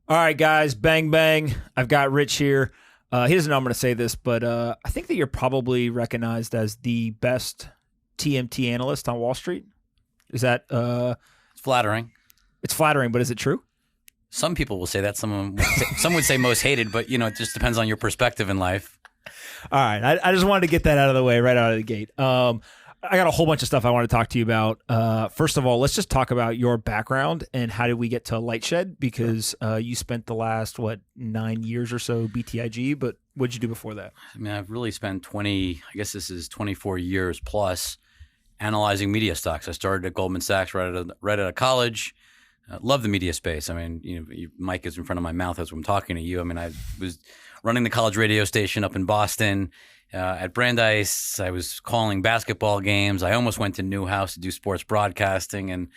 All right, guys, bang, bang. I've got Rich here. He doesn't know I'm going to say this, but I think that you're probably recognized as the best TMT analyst on Wall Street. Is that? It's flattering. It's flattering, but is it true? Some people will say that. Some would say most hated, but it just depends on your perspective in life. All right, I just wanted to get that out of the way right out of the gate. I got a whole bunch of stuff I want to talk to you about. First of all, let's just talk about your background and how did we get to Lightshed? Because you spent the last, 9 years or so BTIG, but what did you do before that? I mean, I've really spent 24 years plus analyzing media stocks. I started at Goldman Sachs right out of college. Love the media space. I mean, Mike is in front of my mouth as I'm talking to you. I mean, I was running the college radio station up in Boston. At Brandeis, I was calling basketball games. I almost went to Newhouse to do sports broadcasting and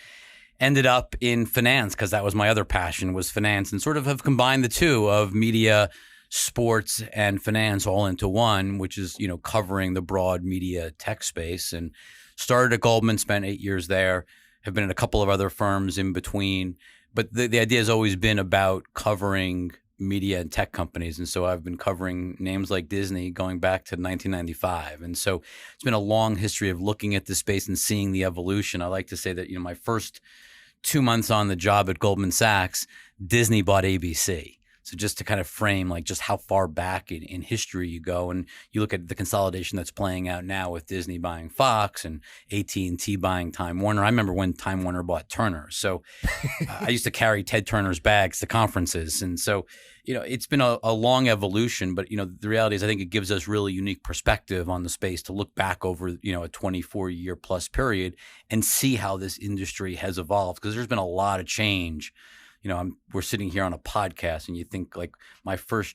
ended up in finance because that was my other passion, was finance, and sort of have combined the two of media, sports, and finance all into one, which is, covering the broad media tech space. And started at Goldman, spent 8 years there, have been at a couple of other firms in between. But the idea has always been about covering media and tech companies. And so I've been covering names like Disney going back to 1995. And so it's been a long history of looking at the space and seeing the evolution. I like to say that, my first 2 months on the job at Goldman Sachs, Disney bought ABC. So just to kind of frame just how far back in history you go, and you look at the consolidation that's playing out now with Disney buying Fox and AT&T buying Time Warner. I remember when Time Warner bought Turner. So I used to carry Ted Turner's bags to conferences. And so, it's been a long evolution, but, the reality is I think it gives us really unique perspective on the space to look back over, a 24-year plus period and see how this industry has evolved, because there's been a lot of change. We're sitting here on a podcast, and you think like my first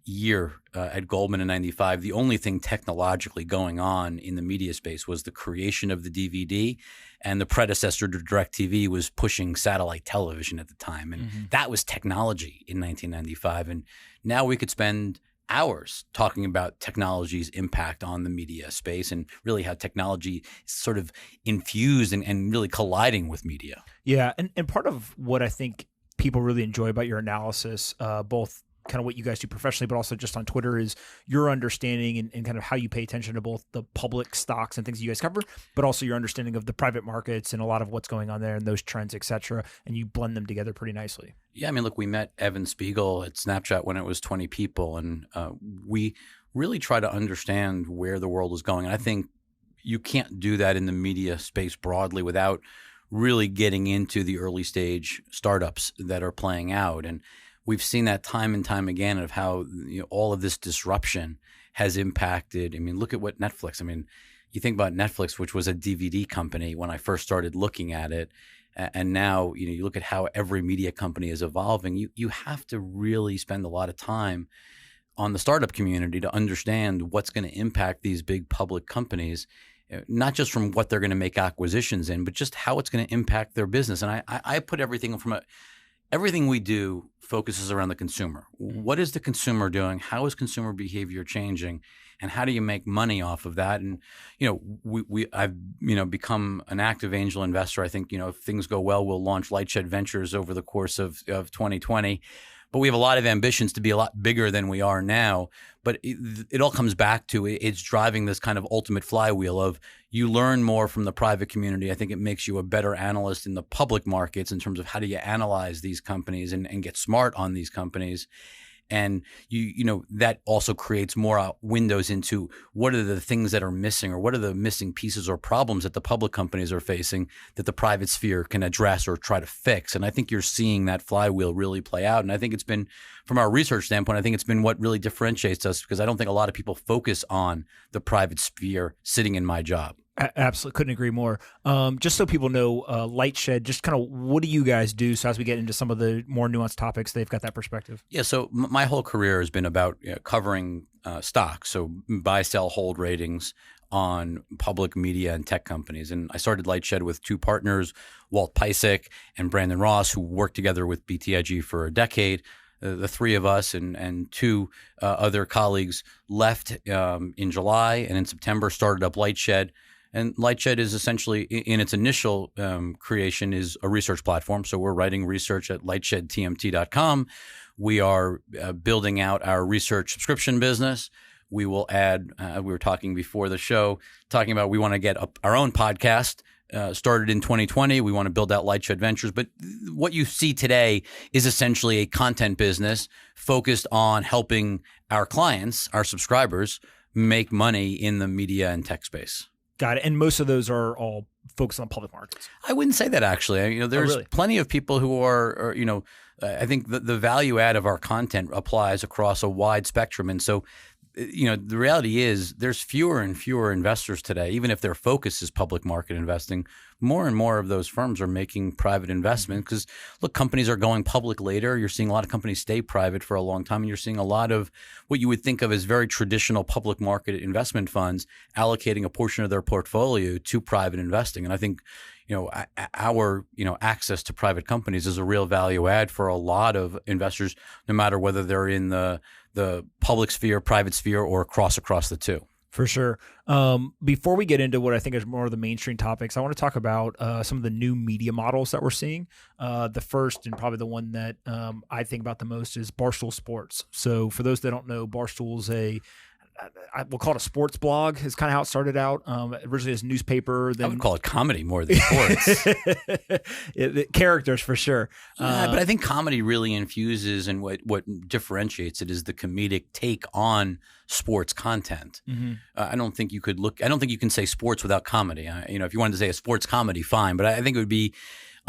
year at Goldman in 95, the only thing technologically going on in the media space was the creation of the DVD, and the predecessor to DirecTV was pushing satellite television at the time. And that was technology in 1995. And now we could spend hours talking about technology's impact on the media space and really how technology is sort of infused and really colliding with media. Yeah, and part of what I think people really enjoy about your analysis, both kind of what you guys do professionally, but also just on Twitter, is your understanding and kind of how you pay attention to both the public stocks and things you guys cover, but also your understanding of the private markets and a lot of what's going on there and those trends, et cetera. And you blend them together pretty nicely. Yeah, I mean, look, we met Evan Spiegel at Snapchat when it was 20 people, and we really try to understand where the world is going. And I think you can't do that in the media space broadly without really getting into the early stage startups that are playing out. And we've seen that time and time again of how all of this disruption has impacted. I mean, look at what Netflix, you think about Netflix, which was a DVD company when I first started looking at it. And now, you look at how every media company is evolving. You have to really spend a lot of time on the startup community to understand what's going to impact these big public companies, not just from what they're going to make acquisitions in, but just how it's going to impact their business. And I put everything everything we do focuses around the consumer. What is the consumer doing? How is consumer behavior changing? And how do you make money off of that? And, I've become an active angel investor. I think, if things go well, we'll launch Lightshed Ventures over the course of 2020. But we have a lot of ambitions to be a lot bigger than we are now. But it all comes back to it's driving this kind of ultimate flywheel of you learn more from the private community. I think it makes you a better analyst in the public markets in terms of how do you analyze these companies and get smart on these companies. And that also creates more windows into what are the things that are missing, or what are the missing pieces or problems that the public companies are facing that the private sphere can address or try to fix. And I think you're seeing that flywheel really play out. And I think it's been, from our research standpoint, I think it's been what really differentiates us, because I don't think a lot of people focus on the private sphere sitting in my job. Absolutely. Couldn't agree more. Just so people know, Lightshed, just kind of what do you guys do? So as we get into some of the more nuanced topics, they've got that perspective. Yeah. So my whole career has been about covering stocks. So buy, sell, hold ratings on public media and tech companies. And I started Lightshed with two partners, Walt Piecyk and Brandon Ross, who worked together with BTIG for a decade. The three of us and two other colleagues left in July, and in September started up Lightshed. And Lightshed is essentially, in its initial creation, is a research platform. So we're writing research at lightshedtmt.com. We are building out our research subscription business. We will add, we were talking before the show, talking about we want to get our own podcast started in 2020. We want to build out Lightshed Ventures. But what you see today is essentially a content business focused on helping our clients, our subscribers, make money in the media and tech space. Got it. And most of those are all focused on public markets. I wouldn't say that, actually. There's really? plenty of people who are I think the value add of our content applies across a wide spectrum. And so, the reality is there's fewer and fewer investors today, even if their focus is public market investing. More and more of those firms are making private investment because, look, companies are going public later. You're seeing a lot of companies stay private for a long time, and you're seeing a lot of what you would think of as very traditional public market investment funds allocating a portion of their portfolio to private investing. And I think, our access to private companies is a real value add for a lot of investors, no matter whether they're in the public sphere, private sphere, or across the two. For sure. Before we get into what I think is more of the mainstream topics, I want to talk about some of the new media models that we're seeing. The first and probably the one that I think about the most is Barstool Sports. So for those that don't know, Barstool is we'll call it a sports blog is kind of how it started out. Originally as a newspaper. Then I would call it comedy more than sports. Characters for sure. But I think comedy really infuses, and what differentiates it is the comedic take on sports content. Mm-hmm. I don't think you can say sports without comedy. If you wanted to say a sports comedy, fine. But I think it would be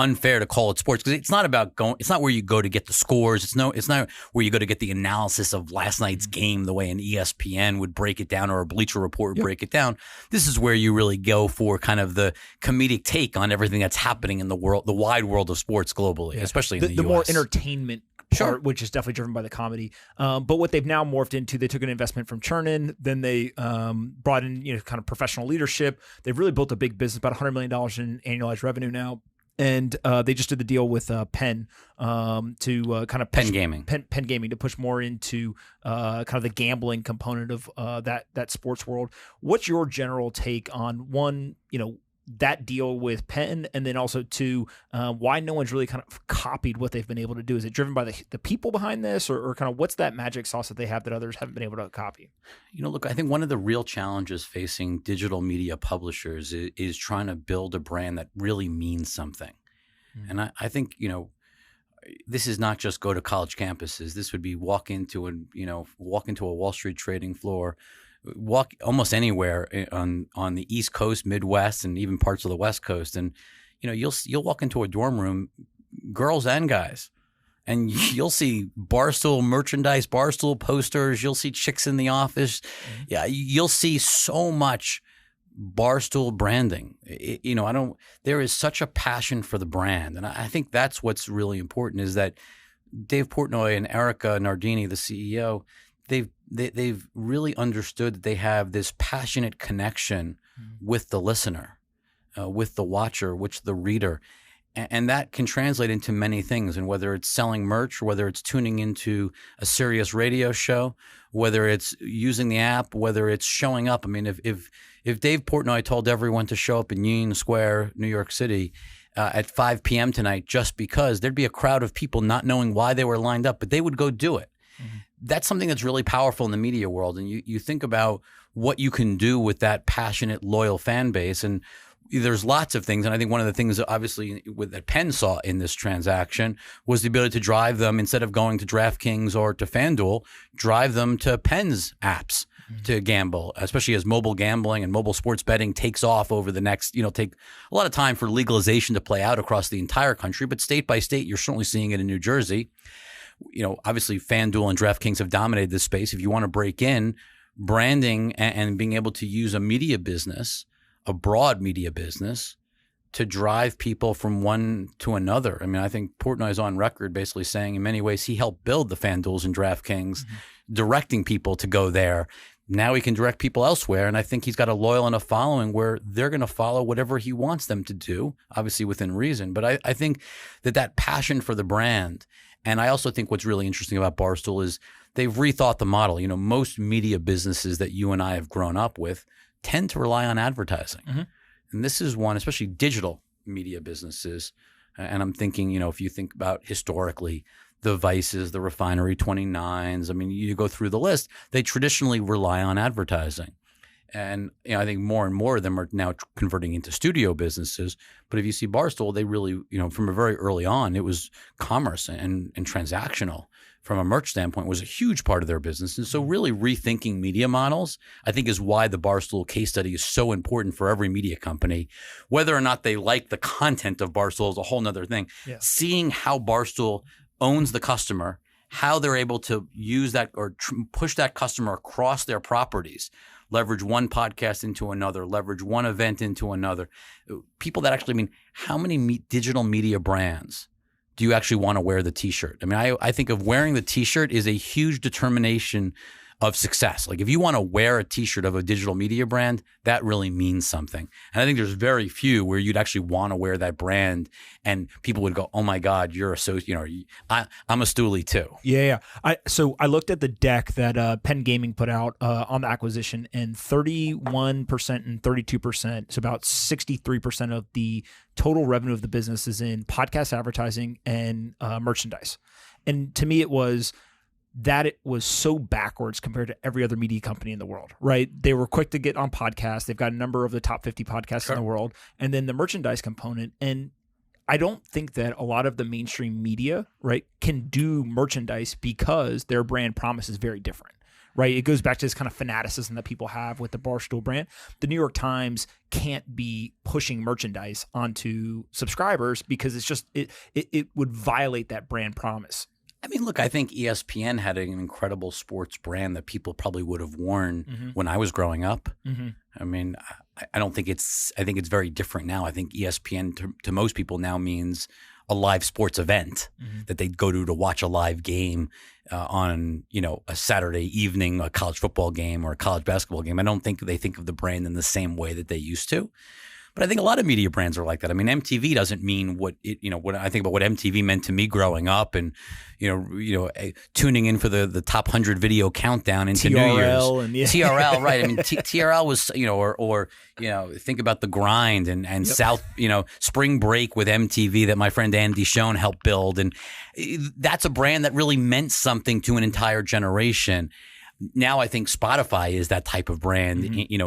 unfair to call it sports because it's not about it's not where you go to get the scores. It's not where you go to get the analysis of last night's game the way an ESPN would break it down or a Bleacher Report would break it down. This is where you really go for kind of the comedic take on everything that's happening in the world, the wide world of sports globally, especially in the US. The more entertainment part, Sure. which is definitely driven by the comedy. But what they've now morphed into, they took an investment from Chernin, then they brought in kind of professional leadership. They've really built a big business, about $100 million in annualized revenue now. And they just did the deal with Penn to kind of push, Penn Gaming. Penn Gaming to push more into kind of the gambling component of that sports world. What's your general take on one, that deal with Penn, and then also two, why no one's really kind of copied what they've been able to do? Is it driven by the people behind this, or kind of what's that magic sauce that they have that others haven't been able to copy? Look, I think one of the real challenges facing digital media publishers is trying to build a brand that really means something. Mm-hmm. And I think, this is not just go to college campuses. This would be walk into a Wall Street trading floor, walk almost anywhere on the East Coast, Midwest, and even parts of the West Coast, and you'll walk into a dorm room, girls and guys, and you'll see Barstool merchandise, Barstool posters. You'll see chicks in the office. Mm-hmm. Yeah, you'll see so much Barstool branding. There is such a passion for the brand, and I think that's what's really important. Is that Dave Portnoy and Erica Nardini, the CEO, they've really understood that they have this passionate connection with the listener, with the watcher, with the reader. And that can translate into many things. And whether it's selling merch, or whether it's tuning into a serious radio show, whether it's using the app, whether it's showing up. I mean, if Dave Portnoy told everyone to show up in Union Square, New York City, at 5 p.m. tonight, just because, there'd be a crowd of people not knowing why they were lined up, but they would go do it. Mm-hmm. That's something that's really powerful in the media world. And you think about what you can do with that passionate, loyal fan base. And there's lots of things. And I think one of the things that obviously that Penn saw in this transaction was the ability to drive them, instead of going to DraftKings or to FanDuel, drive them to Penn's apps to gamble, especially as mobile gambling and mobile sports betting takes off over the next, take a lot of time for legalization to play out across the entire country. But state by state, you're certainly seeing it in New Jersey. Obviously FanDuel and DraftKings have dominated this space. If you want to break in branding and being able to use a media business, a broad media business, to drive people from one to another. I mean, I think Portnoy is on record basically saying in many ways he helped build the FanDuels and DraftKings, directing people to go there. Now he can direct people elsewhere. And I think he's got a loyal enough following where they're going to follow whatever he wants them to do, obviously within reason. But I think that passion for the brand. And I also think what's really interesting about Barstool is they've rethought the model. Most media businesses that you and I have grown up with tend to rely on advertising. Mm-hmm. And this is one, especially digital media businesses. And I'm thinking, if you think about historically, the Vices, the Refinery 29s, I mean, you go through the list, they traditionally rely on advertising. And I think more and more of them are now converting into studio businesses. But if you see Barstool, they really, from a very early on, it was commerce and transactional. From a merch standpoint, was a huge part of their business. And so really rethinking media models, I think, is why the Barstool case study is so important for every media company. Whether or not they like the content of Barstool is a whole nother thing. Yeah. Seeing how Barstool owns the customer, how they're able to use that or push that customer across their properties, leverage one podcast into another, leverage one event into another. People that actually, how many digital media brands do you actually want to wear the T-shirt? I mean, I think of wearing the T-shirt is a huge determination of success. Like if you want to wear a T-shirt of a digital media brand, that really means something. And I think there's very few where you'd actually want to wear that brand and people would go, oh my God, you're I'm a Stoolie too. Yeah. So I looked at the deck that Penn Gaming put out on the acquisition, and 31% and 32%, so about 63% of the total revenue of the business is in podcast advertising and merchandise. And to me, it was so backwards compared to every other media company in the world, right? They were quick to get on podcasts. They've got a number of the top 50 podcasts in the world. And then the merchandise component. And I don't think that a lot of the mainstream media, right, can do merchandise because their brand promise is very different, right? It goes back to this kind of fanaticism that people have with the Barstool brand. The New York Times can't be pushing merchandise onto subscribers because it's just, it would violate that brand promise. I mean, look, I think ESPN had an incredible sports brand that people probably would have worn when I was growing up. Mm-hmm. I mean, I don't think I think it's very different now. I think ESPN to most people now means a live sports event that they'd go to watch a live game on, a Saturday evening, a college football game or a college basketball game. I don't think they think of the brand in the same way that they used to. But I think a lot of media brands are like that. I mean, MTV doesn't mean what I think about what MTV meant to me growing up, and tuning in for the top 100 video countdown into TRL New Year's. TRL, right? I mean, TRL was or think about The Grind and South, Spring Break with MTV that my friend Andy Schoen helped build, and that's a brand that really meant something to an entire generation. Now I think Spotify is that type of brand,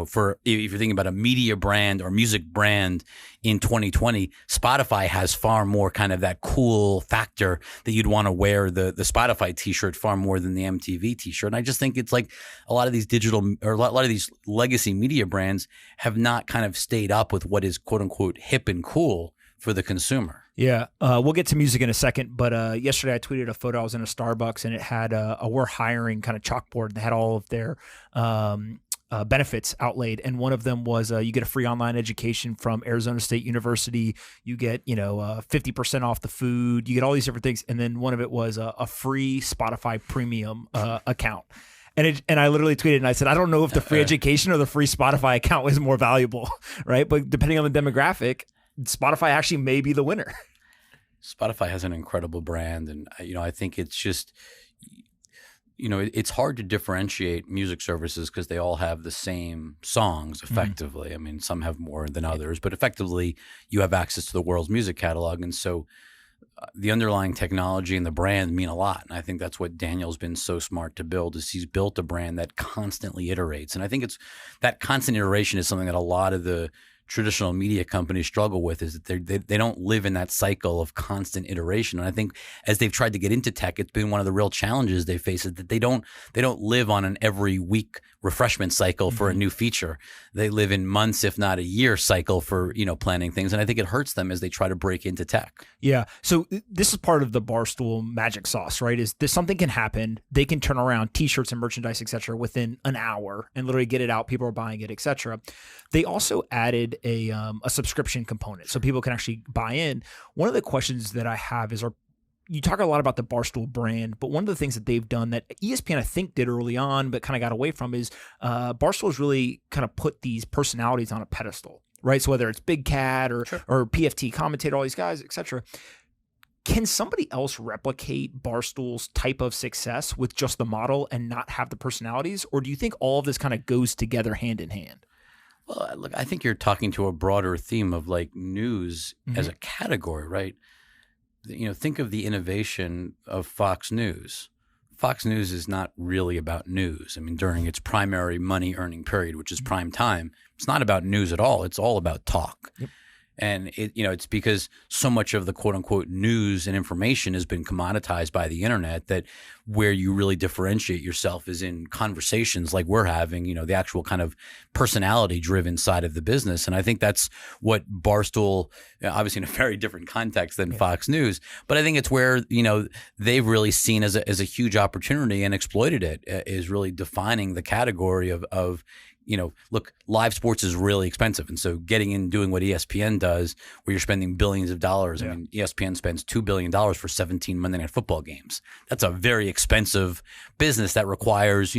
for if you're thinking about a media brand or music brand in 2020, Spotify has far more kind of that cool factor that you'd want to wear the Spotify t-shirt far more than the MTV t-shirt. And I just think it's like a lot of these digital or a lot of these legacy media brands have not kind of stayed up with what is quote unquote hip and cool for the consumer. Yeah, we'll get to music in a second, but yesterday I tweeted a photo. I was in a Starbucks and it had a we're hiring kind of chalkboard. They had all of their benefits outlaid, and one of them was you get a free online education from Arizona State University. You get 50% off the food. You get all these different things, and then one of it was a free Spotify Premium account. And I literally tweeted and I said, I don't know if the free education or the free Spotify account was more valuable, right? But depending on the demographic, Spotify actually may be the winner. Spotify has an incredible brand, and I think it's just it's hard to differentiate music services because they all have the same songs effectively. Mm-hmm. I mean, some have more than others, but effectively you have access to the world's music catalog, and so the underlying technology and the brand mean a lot. And I think that's what Daniel's been so smart to build, is he's built a brand that constantly iterates. And I think it's that constant iteration is something that a lot of the traditional media companies struggle with, is that they don't live in that cycle of constant iteration. And I think as they've tried to get into tech, it's been one of the real challenges they face, is that they don't live on an every week refreshment cycle for a new feature. They live in months, if not a year cycle for, planning things. And I think it hurts them as they try to break into tech. Yeah. So this is part of the Barstool magic sauce, right? Is this something can happen. They can turn around t-shirts and merchandise, et cetera, within an hour and literally get it out. People are buying it, et cetera. They also added a subscription component so people can actually buy in. One of the questions that I have is, you talk a lot about the Barstool brand, but one of the things that they've done that ESPN, I think, did early on, but kind of got away from, is Barstool has really kind of put these personalities on a pedestal, right? So whether it's Big Cat or PFT commentator, all these guys, et cetera. Can somebody else replicate Barstool's type of success with just the model and not have the personalities? Or do you think all of this kind of goes together hand in hand? Well, look, I think you're talking to a broader theme of like news as a category, right? Think of the innovation of Fox News. Fox News is not really about news. I mean, during its primary money earning period, which is prime time, it's not about news at all. It's all about talk. Yep. And it's because so much of the quote unquote news and information has been commoditized by the internet that where you really differentiate yourself is in conversations like we're having, the actual kind of personality driven side of the business. And I think that's what Barstool, obviously in a very different context than Fox News, but I think it's where, they've really seen as a huge opportunity and exploited it, is really defining the category of look, live sports is really expensive. And so getting in doing what ESPN does, where you're spending billions of dollars. I mean, ESPN spends $2 billion for 17 Monday Night Football games. That's a very expensive business that requires,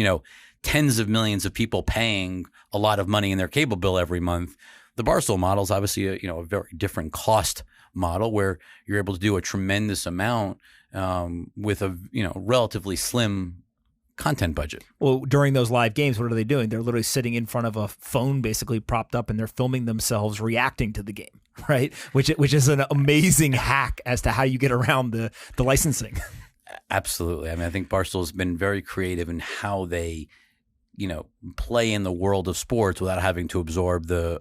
tens of millions of people paying a lot of money in their cable bill every month. The Barstool model is obviously a very different cost model where you're able to do a tremendous amount with a relatively slim content budget. Well, during those live games, what are they doing? They're literally sitting in front of a phone basically propped up and they're filming themselves reacting to the game, right? Which is an amazing hack as to how you get around the licensing. Absolutely. I mean, I think Barstool's been very creative in how they, play in the world of sports without having to absorb I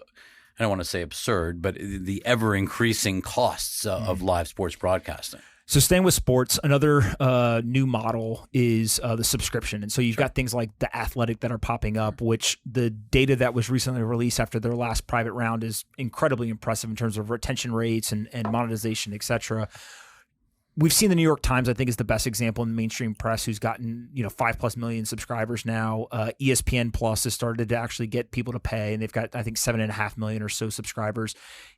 don't want to say absurd, but the ever increasing costs of live sports broadcasting. So staying with sports, another new model is the subscription. And so you've got things like The Athletic that are popping up, which the data that was recently released after their last private round is incredibly impressive in terms of retention rates and monetization, et cetera. We've seen the New York Times, I think, is the best example in the mainstream press, who's gotten 5+ million subscribers now. ESPN Plus has started to actually get people to pay, and they've got, I think, 7.5 million or so subscribers.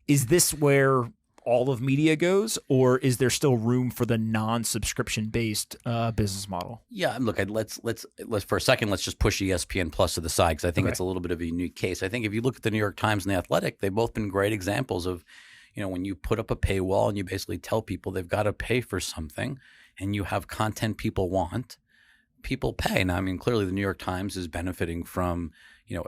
Is this where all of media goes, or is there still room for the non-subscription based business model? Yeah, look, let's for a second, let's just push ESPN Plus to the side, because I think it's a little bit of a unique case. I think if you look at the New York Times and The Athletic, they've both been great examples of, when you put up a paywall and you basically tell people they've got to pay for something, and you have content people want, people pay. Now, I mean, clearly the New York Times is benefiting from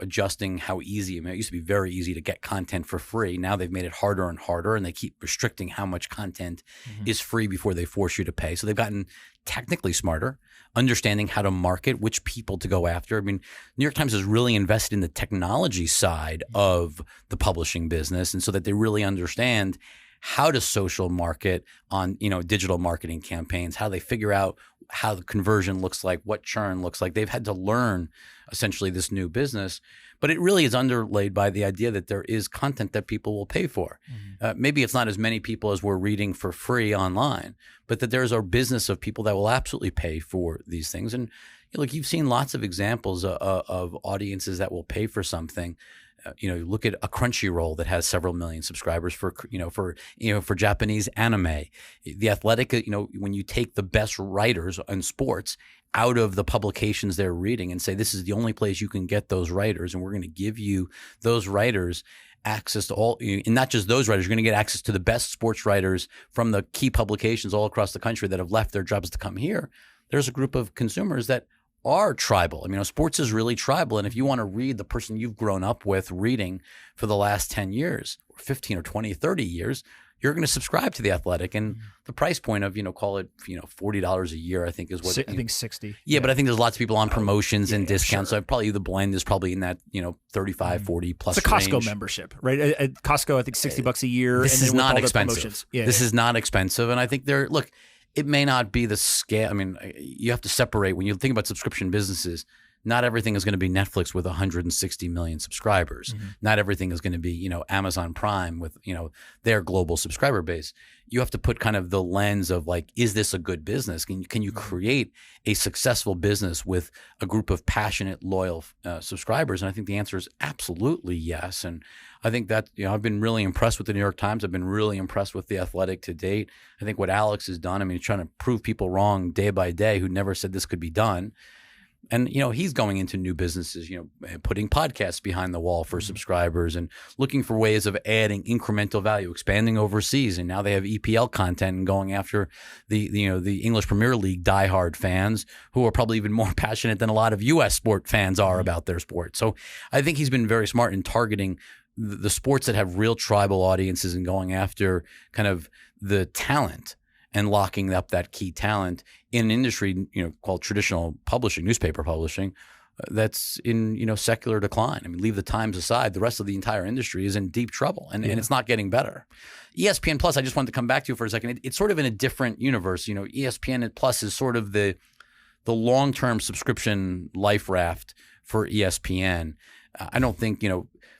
adjusting how easy. I mean, it used to be very easy to get content for free. Now they've made it harder and harder, and they keep restricting how much content is free before they force you to pay. So they've gotten technically smarter, understanding how to market, which people to go after. I mean, New York Times has really invested in the technology side of the publishing business, and so that they really understand how to social market on, digital marketing campaigns, how they figure out how the conversion looks like, what churn looks like. They've had to learn essentially this new business, but it really is underlaid by the idea that there is content that people will pay for. Maybe it's not as many people as we're reading for free online, but that there's a business of people that will absolutely pay for these things. And look, you've seen lots of examples of audiences that will pay for something. Look at a Crunchyroll that has several million subscribers for Japanese anime. The Athletic, when you take the best writers in sports out of the publications they're reading and say, this is the only place you can get those writers, and we're going to give you those writers access to all, and not just those writers, you're going to get access to the best sports writers from the key publications all across the country that have left their jobs to come here. There's a group of consumers that are tribal. I mean, sports is really tribal. And if you want to read the person you've grown up with reading for the last 10 years or 15 or 20, 30 years, you're going to subscribe to The Athletic. And the price point of, call it, $40 a year, I think is what. I think 60. Yeah, but I think there's lots of people on promotions and discounts. Sure. So probably the blend is probably in that, 35, 40 plus It's a Costco range. Membership, right? At Costco, I think $60 a year. This and is then with not all the expensive. promotions. This is not expensive. And I think look, it may not be the scale. I mean, you have to separate when you think about subscription businesses. Not everything is going to be Netflix with 160 million subscribers. Not everything is going to be, Amazon Prime with, their global subscriber base. You have to put kind of the lens of like, is this a good business? Can you create a successful business with a group of passionate, loyal subscribers? And I think the answer is absolutely yes. And I think that, I've been really impressed with the New York Times. I've been really impressed with The Athletic to date. I think what Alex has done, I mean, he's trying to prove people wrong day by day who never said this could be done. And, he's going into new businesses, putting podcasts behind the wall for subscribers and looking for ways of adding incremental value, expanding overseas. And now they have EPL content and going after the English Premier League diehard fans who are probably even more passionate than a lot of U.S. sport fans are about their sport. So I think he's been very smart in targeting the sports that have real tribal audiences and going after kind of the talent and locking up that key talent in an industry, called traditional publishing, newspaper publishing, that's in, secular decline. I mean, leave the Times aside, the rest of the entire industry is in deep trouble, and it's not getting better. ESPN Plus, I just wanted to come back to for a second. It's sort of in a different universe. ESPN Plus is sort of the long-term subscription life raft for ESPN. I don't think,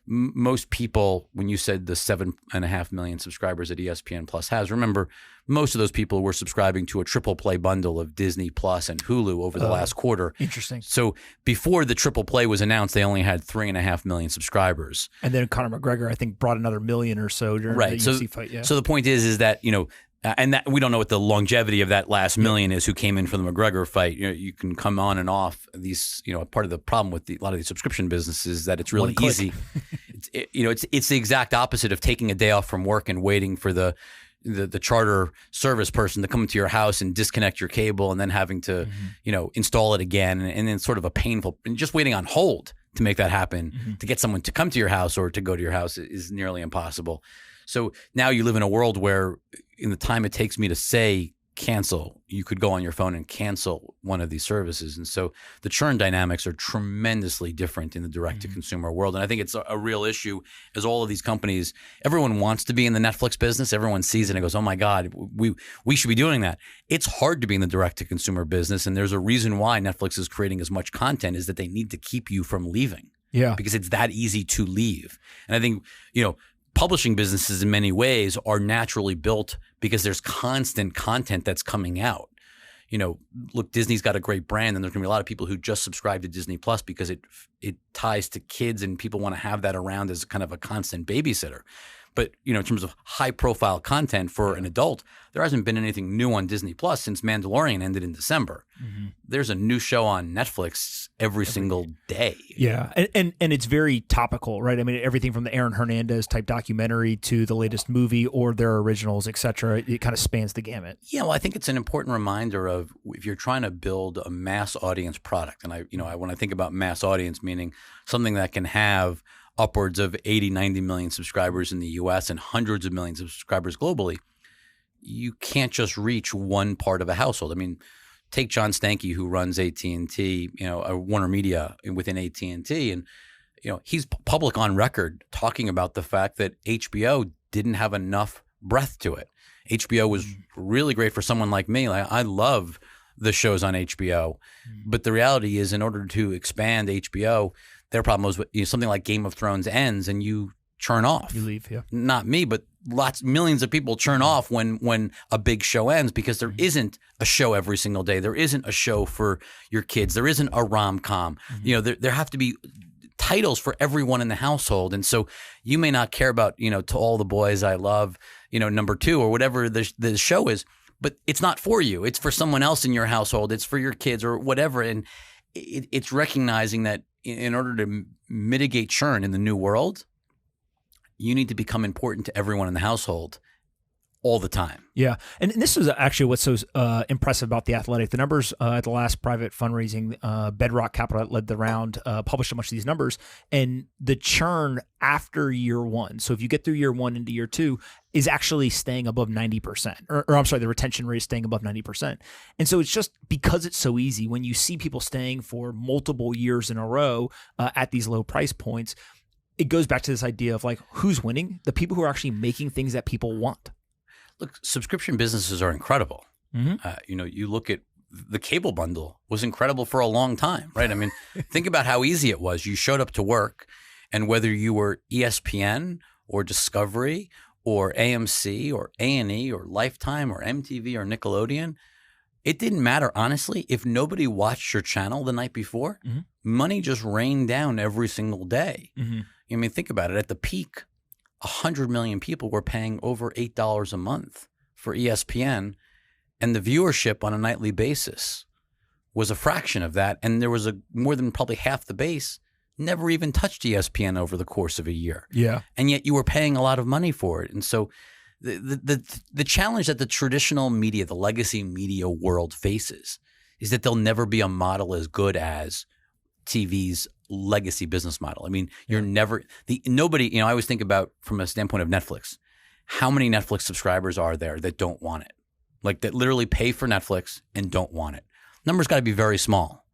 most people, when you said the 7.5 million subscribers that ESPN Plus has, remember, most of those people were subscribing to a triple play bundle of Disney Plus and Hulu over the last quarter. Interesting. So before the triple play was announced, they only had 3.5 million subscribers. And then Conor McGregor, I think, brought another million or so during the UFC fight. Yeah. So the point is that, and that we don't know what the longevity of that last million is who came in for the McGregor fight. You can come on and off these, part of the problem with a lot of these subscription businesses is that it's really easy. It's the exact opposite of taking a day off from work and waiting for the charter service person to come into your house and disconnect your cable and then having to, install it again. And then sort of a painful, and just waiting on hold to make that happen, to get someone to come to your house or to go to your house is nearly impossible. So now you live in a world where in the time it takes me to say cancel, you could go on your phone and cancel one of these services. And so the churn dynamics are tremendously different in the direct-to-consumer world. And I think it's a real issue as all of these companies, everyone wants to be in the Netflix business. Everyone sees it and goes, oh my God, we should be doing that. It's hard to be in the direct-to-consumer business. And there's a reason why Netflix is creating as much content is that they need to keep you from leaving. Yeah. Because it's that easy to leave. And I think, publishing businesses in many ways are naturally built because there's constant content that's coming out. Look, Disney's got a great brand, and there's going to be a lot of people who just subscribe to Disney Plus because it ties to kids and people want to have that around as kind of a constant babysitter. But, in terms of high profile content for an adult, there hasn't been anything new on Disney Plus since Mandalorian ended in December. There's a new show on Netflix every single day. Yeah. And it's very topical, right? I mean, everything from the Aaron Hernandez type documentary to the latest movie or their originals, et cetera, it kind of spans the gamut. Yeah. Well, I think it's an important reminder of if you're trying to build a mass audience product, and when I think about mass audience, meaning something that can have upwards of 80, 90 million subscribers in the U.S. and hundreds of millions of subscribers globally, you can't just reach one part of a household. I mean, take John Stankey, who runs AT&T, Warner Media within AT&T, and he's public on record talking about the fact that HBO didn't have enough breadth to it. HBO was really great for someone like me. Like, I love the shows on HBO, but the reality is, in order to expand HBO, their problem was something like Game of Thrones ends and you churn off. You leave, yeah. Not me, but millions of people churn off when a big show ends because there isn't a show every single day. There isn't a show for your kids. There isn't a rom-com. There have to be titles for everyone in the household. And so you may not care about, To All the Boys I Love, number 2 or whatever the show is, but it's not for you. It's for someone else in your household. It's for your kids or whatever. And it's recognizing that in order to mitigate churn in the new world, you need to become important to everyone in the household all the time. Yeah. And this is actually what's so impressive about The Athletic. The numbers at the last private fundraising, Bedrock Capital that led the round, published a bunch of these numbers. And the churn after year one, so if you get through year one into year two, is actually staying above 90%. Or I'm sorry, the retention rate is staying above 90%. And so it's just because it's so easy, when you see people staying for multiple years in a row at these low price points, it goes back to this idea of like, who's winning? The people who are actually making things that people want. Look, subscription businesses are incredible. You look at the cable bundle was incredible for a long time, right? I mean, think about how easy it was. You showed up to work, and whether you were ESPN or Discovery or AMC or A&E or Lifetime or MTV or Nickelodeon, it didn't matter, honestly. If nobody watched your channel the night before, money just rained down every single day. I mean, think about it. At the peak, 100 million people were paying over $8 a month for ESPN, and the viewership on a nightly basis was a fraction of that. And there was more than probably half the base never even touched ESPN over the course of a year. Yeah. And yet you were paying a lot of money for it. And so the challenge that the traditional media, the legacy media world faces is that there'll never be a model as good as TV's legacy business model. I mean, you're never nobody, I always think about from a standpoint of Netflix, how many Netflix subscribers are there that don't want it? Like that literally pay for Netflix and don't want it. Numbers got to be very small.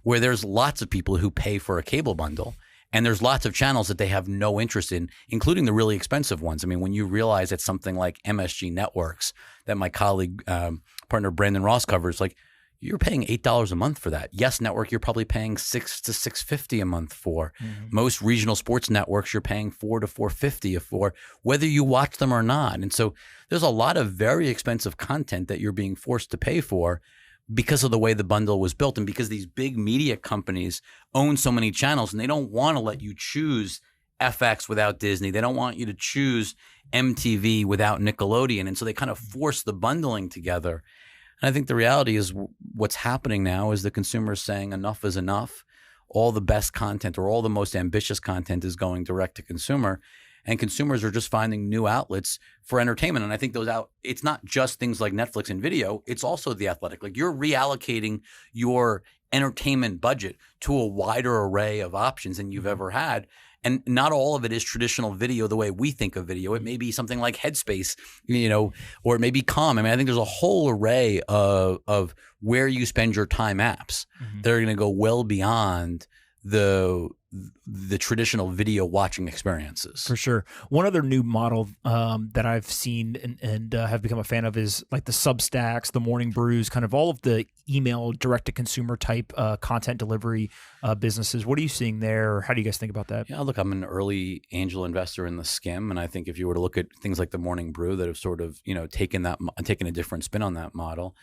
Where there's lots of people who pay for a cable bundle and there's lots of channels that they have no interest in, including the really expensive ones. I mean, when you realize that something like MSG Networks that my colleague, partner Brandon Ross covers, like you're paying $8 a month for that. Yes Network, you're probably paying $6 to $6.50 a month for. Most regional sports networks, you're paying $4 to $4.50 for, whether you watch them or not. And so there's a lot of very expensive content that you're being forced to pay for because of the way the bundle was built and because these big media companies own so many channels and they don't want to let you choose FX without Disney. They don't want you to choose MTV without Nickelodeon. And so they kind of force the bundling together. And I think the reality is what's happening now is the consumer is saying enough is enough. All the best content or all the most ambitious content is going direct to consumer. And consumers are just finding new outlets for entertainment. And I think it's not just things like Netflix and video, it's also The Athletic. Like you're reallocating your entertainment budget to a wider array of options than you've ever had. And not all of it is traditional video the way we think of video. It may be something like Headspace, or it may be Calm. I mean, I think there's a whole array of where you spend your time apps that are going to go well beyond the traditional video watching experiences. For sure. One other new model that I've seen and have become a fan of is like the Substacks, the Morning Brews, kind of all of the email direct-to-consumer type content delivery businesses. What are you seeing there? Or how do you guys think about that? Yeah, look, I'm an early angel investor in the Skim, and I think if you were to look at things like the Morning Brew that have sort of taken a different spin on that model,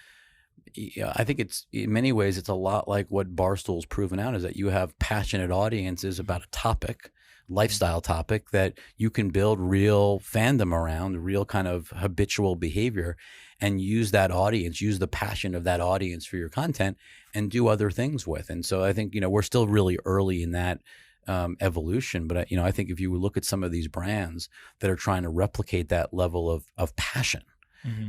yeah, I think it's in many ways it's a lot like what Barstool's proven out is that you have passionate audiences about a topic, lifestyle topic that you can build real fandom around, real kind of habitual behavior, and use that audience, use the passion of that audience for your content and do other things with. And so I think, we're still really early in that evolution. But, I think if you look at some of these brands that are trying to replicate that level of passion,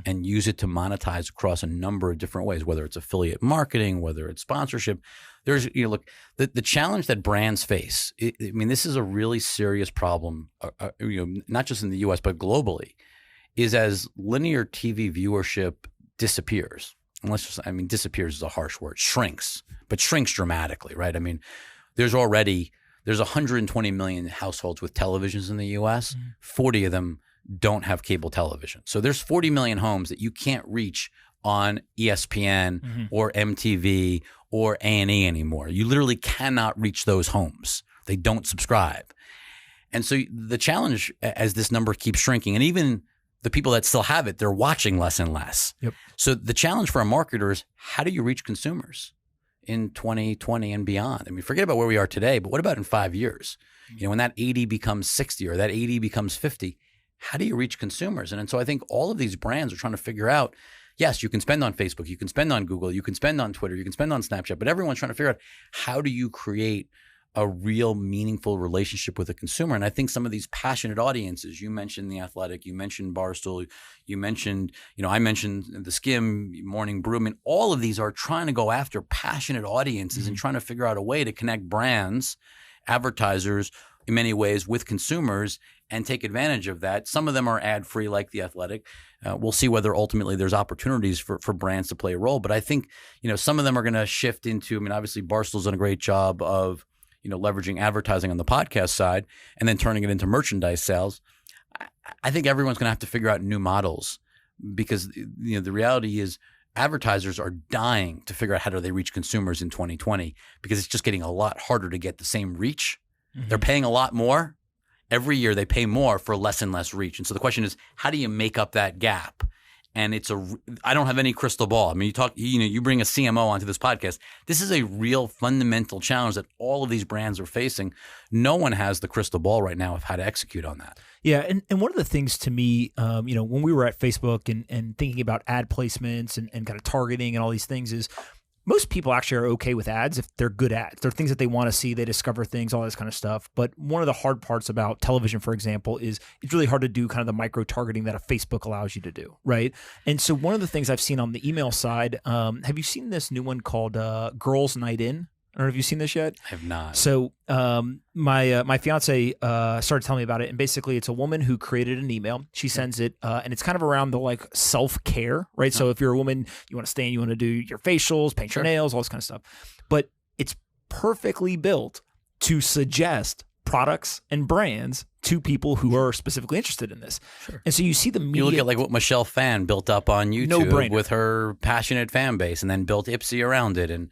and use it to monetize across a number of different ways, whether it's affiliate marketing, whether it's sponsorship. There's, look, the challenge that brands face, this is a really serious problem, not just in the US, but globally, is as linear TV viewership disappears. Disappears is a harsh word, shrinks dramatically, right? There's 120 million households with televisions in the US, 40 of them don't have cable television. So there's 40 million homes that you can't reach on ESPN or MTV or A&E anymore. You literally cannot reach those homes. They don't subscribe. And so the challenge as this number keeps shrinking, and even the people that still have it, they're watching less and less. Yep. So the challenge for a marketer is how do you reach consumers in 2020 and beyond? Forget about where we are today, but what about in 5 years? When that 80 becomes 60 or that 80 becomes 50, how do you reach consumers? And so I think all of these brands are trying to figure out, yes, you can spend on Facebook, you can spend on Google, you can spend on Twitter, you can spend on Snapchat, but everyone's trying to figure out how do you create a real meaningful relationship with a consumer? And I think some of these passionate audiences, you mentioned The Athletic, you mentioned Barstool, you mentioned, I mentioned the Skim, Morning Brew. All of these are trying to go after passionate audiences and trying to figure out a way to connect brands, advertisers, in many ways with consumers and take advantage of that. Some of them are ad-free like The Athletic. We'll see whether ultimately there's opportunities for brands to play a role. But I think, some of them are going to shift into, obviously Barstool's done a great job of, leveraging advertising on the podcast side and then turning it into merchandise sales. I think everyone's going to have to figure out new models because, the reality is advertisers are dying to figure out how do they reach consumers in 2020 because it's just getting a lot harder to get the same reach. They're paying a lot more. Every year they pay more for less and less reach. And so the question is, how do you make up that gap? And I don't have any crystal ball. You bring a CMO onto this podcast. This is a real fundamental challenge that all of these brands are facing. No one has the crystal ball right now of how to execute on that. Yeah. And one of the things to me, when we were at Facebook and thinking about ad placements and kind of targeting and all these things is most people actually are okay with ads if they're good ads. They're things that they want to see, they discover things, all this kind of stuff. But one of the hard parts about television, for example, is it's really hard to do kind of the micro-targeting that a Facebook allows you to do, right? And so one of the things I've seen on the email side, have you seen this new one called Girls Night In? I don't know if you've seen this yet. I have not. So my fiance started telling me about it, and basically it's a woman who created an email. She sends it, and it's kind of around the like self-care, right? So if you're a woman, you want to stay and you want to do your facials, paint your nails, all this kind of stuff. But it's perfectly built to suggest products and brands to people who are specifically interested in this. Sure. And so you see the media. You look at like what Michelle Phan built up on YouTube with her passionate fan base, and then built Ipsy around it. And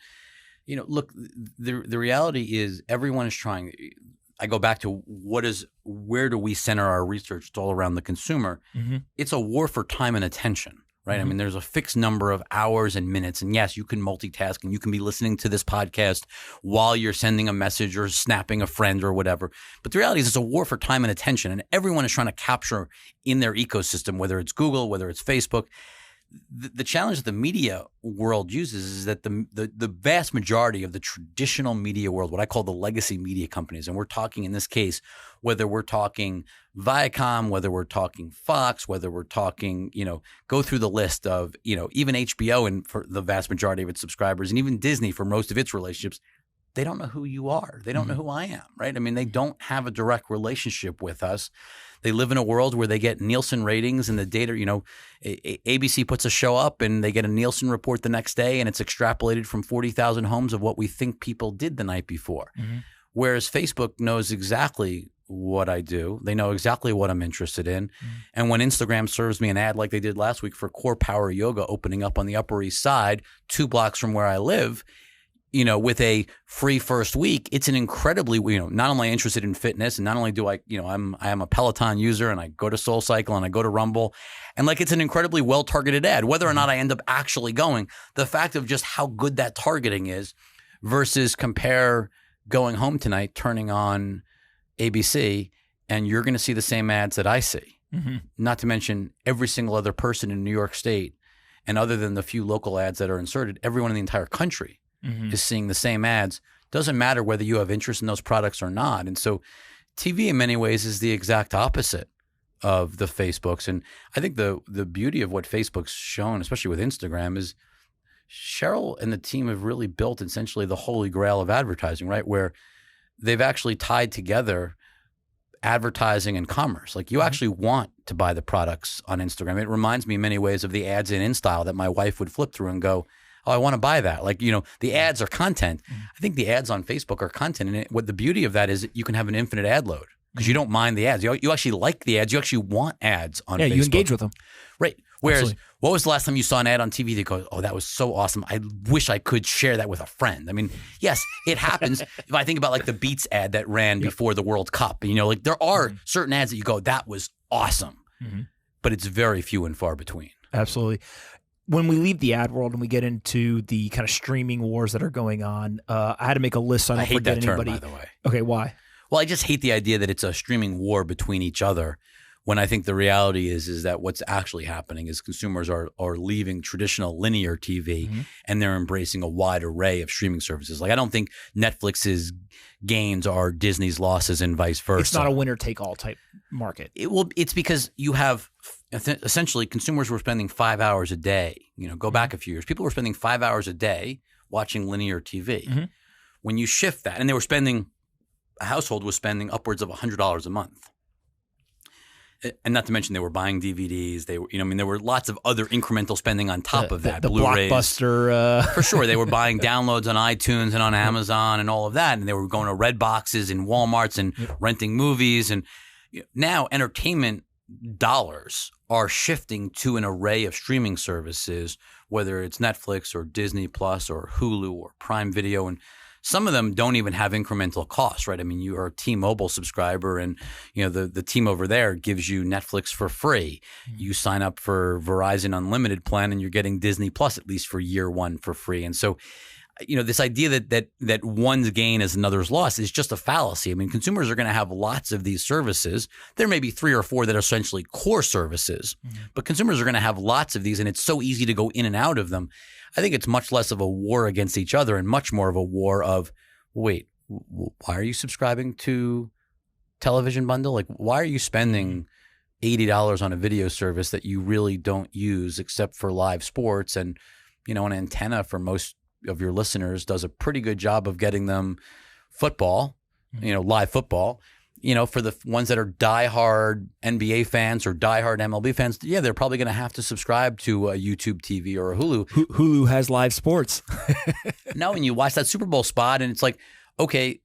look, the reality is everyone is trying. I go back to where do we center our research? It's all around the consumer. Mm-hmm. It's a war for time and attention, right? Mm-hmm. I mean, there's a fixed number of hours and minutes. And yes, you can multitask and you can be listening to this podcast while you're sending a message or snapping a friend or whatever. But the reality is it's a war for time and attention. And everyone is trying to capture in their ecosystem, whether it's Google, whether it's Facebook. The challenge that the media world uses is that the vast majority of the traditional media world, what I call the legacy media companies, and we're talking in this case, whether we're talking Viacom, whether we're talking Fox, whether we're talking, go through the list of, even HBO and for the vast majority of its subscribers, and even Disney for most of its relationships, they don't know who you are. They don't know who I am, right? I mean, they don't have a direct relationship with us. They live in a world where they get Nielsen ratings and the data, ABC puts a show up and they get a Nielsen report the next day and it's extrapolated from 40,000 homes of what we think people did the night before. Mm-hmm. Whereas Facebook knows exactly what I do. They know exactly what I'm interested in. Mm-hmm. And when Instagram serves me an ad like they did last week for Core Power Yoga opening up on the Upper East Side, 2 blocks from where I live, with a free first week, it's an incredibly, not only interested in fitness and not only do I am a Peloton user and I go to SoulCycle and I go to Rumble and it's an incredibly well-targeted ad, whether or not I end up actually going, the fact of just how good that targeting is versus compare going home tonight, turning on ABC and you're going to see the same ads that I see, not to mention every single other person in New York State. And other than the few local ads that are inserted, everyone in the entire country is seeing the same ads. Doesn't matter whether you have interest in those products or not. And so TV in many ways is the exact opposite of the Facebooks. And I think the beauty of what Facebook's shown, especially with Instagram, is Sheryl and the team have really built essentially the holy grail of advertising, right? Where they've actually tied together advertising and commerce. Like you actually want to buy the products on Instagram. It reminds me in many ways of the ads in InStyle that my wife would flip through and go, oh, I want to buy that. The ads are content. I think the ads on Facebook are content. And what the beauty of that is you can have an infinite ad load because you don't mind the ads. You actually like the ads. You actually want ads on Facebook. Yeah, you engage with them. Right. Whereas, what was the last time you saw an ad on TV that goes, oh, that was so awesome. I wish I could share that with a friend. I mean, yes, it happens. If I think about the Beats ad that ran before the World Cup, there are certain ads that you go, that was awesome. But it's very few and far between. Absolutely. When we leave the ad world and we get into the kind of streaming wars that are going on, I had to make a list so I don't forget anybody. I hate that term, by the way. Okay, why? Well, I just hate the idea that it's a streaming war between each other when I think the reality is that what's actually happening is consumers are leaving traditional linear TV and they're embracing a wide array of streaming services. I don't think Netflix's gains are Disney's losses and vice versa. It's not a winner-take-all type market. It's because you have essentially consumers were spending 5 hours a day. Go back a few years. People were spending 5 hours a day watching linear TV. When you shift that, and a household was spending upwards of $100 a month. And not to mention they were buying DVDs. They were, there were lots of other incremental spending on top of that. The Blu-rays. Blockbuster. For sure. They were buying downloads on iTunes and on Amazon and all of that. And they were going to Red Boxes and Walmarts and renting movies. And now entertainment dollars are shifting to an array of streaming services, whether it's Netflix or Disney Plus or Hulu or Prime Video. And some of them don't even have incremental costs, right? I mean, you are a T-Mobile subscriber and, the team over there gives you Netflix for free. You sign up for Verizon Unlimited plan and you're getting Disney Plus at least for year one for free. And so this idea that one's gain is another's loss is just a fallacy. I mean, consumers are going to have lots of these services. There may be 3 or 4 that are essentially core services, but consumers are going to have lots of these, and it's so easy to go in and out of them. I think it's much less of a war against each other and much more of a war of, wait, why are you subscribing to television bundle? Like, why are you spending $80 on a video service that you really don't use except for live sports? And, an antenna for most of your listeners does a pretty good job of getting them football, live football. For the ones that are diehard NBA fans or diehard MLB fans, yeah, they're probably going to have to subscribe to a YouTube TV or a Hulu. Hulu has live sports. No, and you watch that Super Bowl spot and it's like, okay,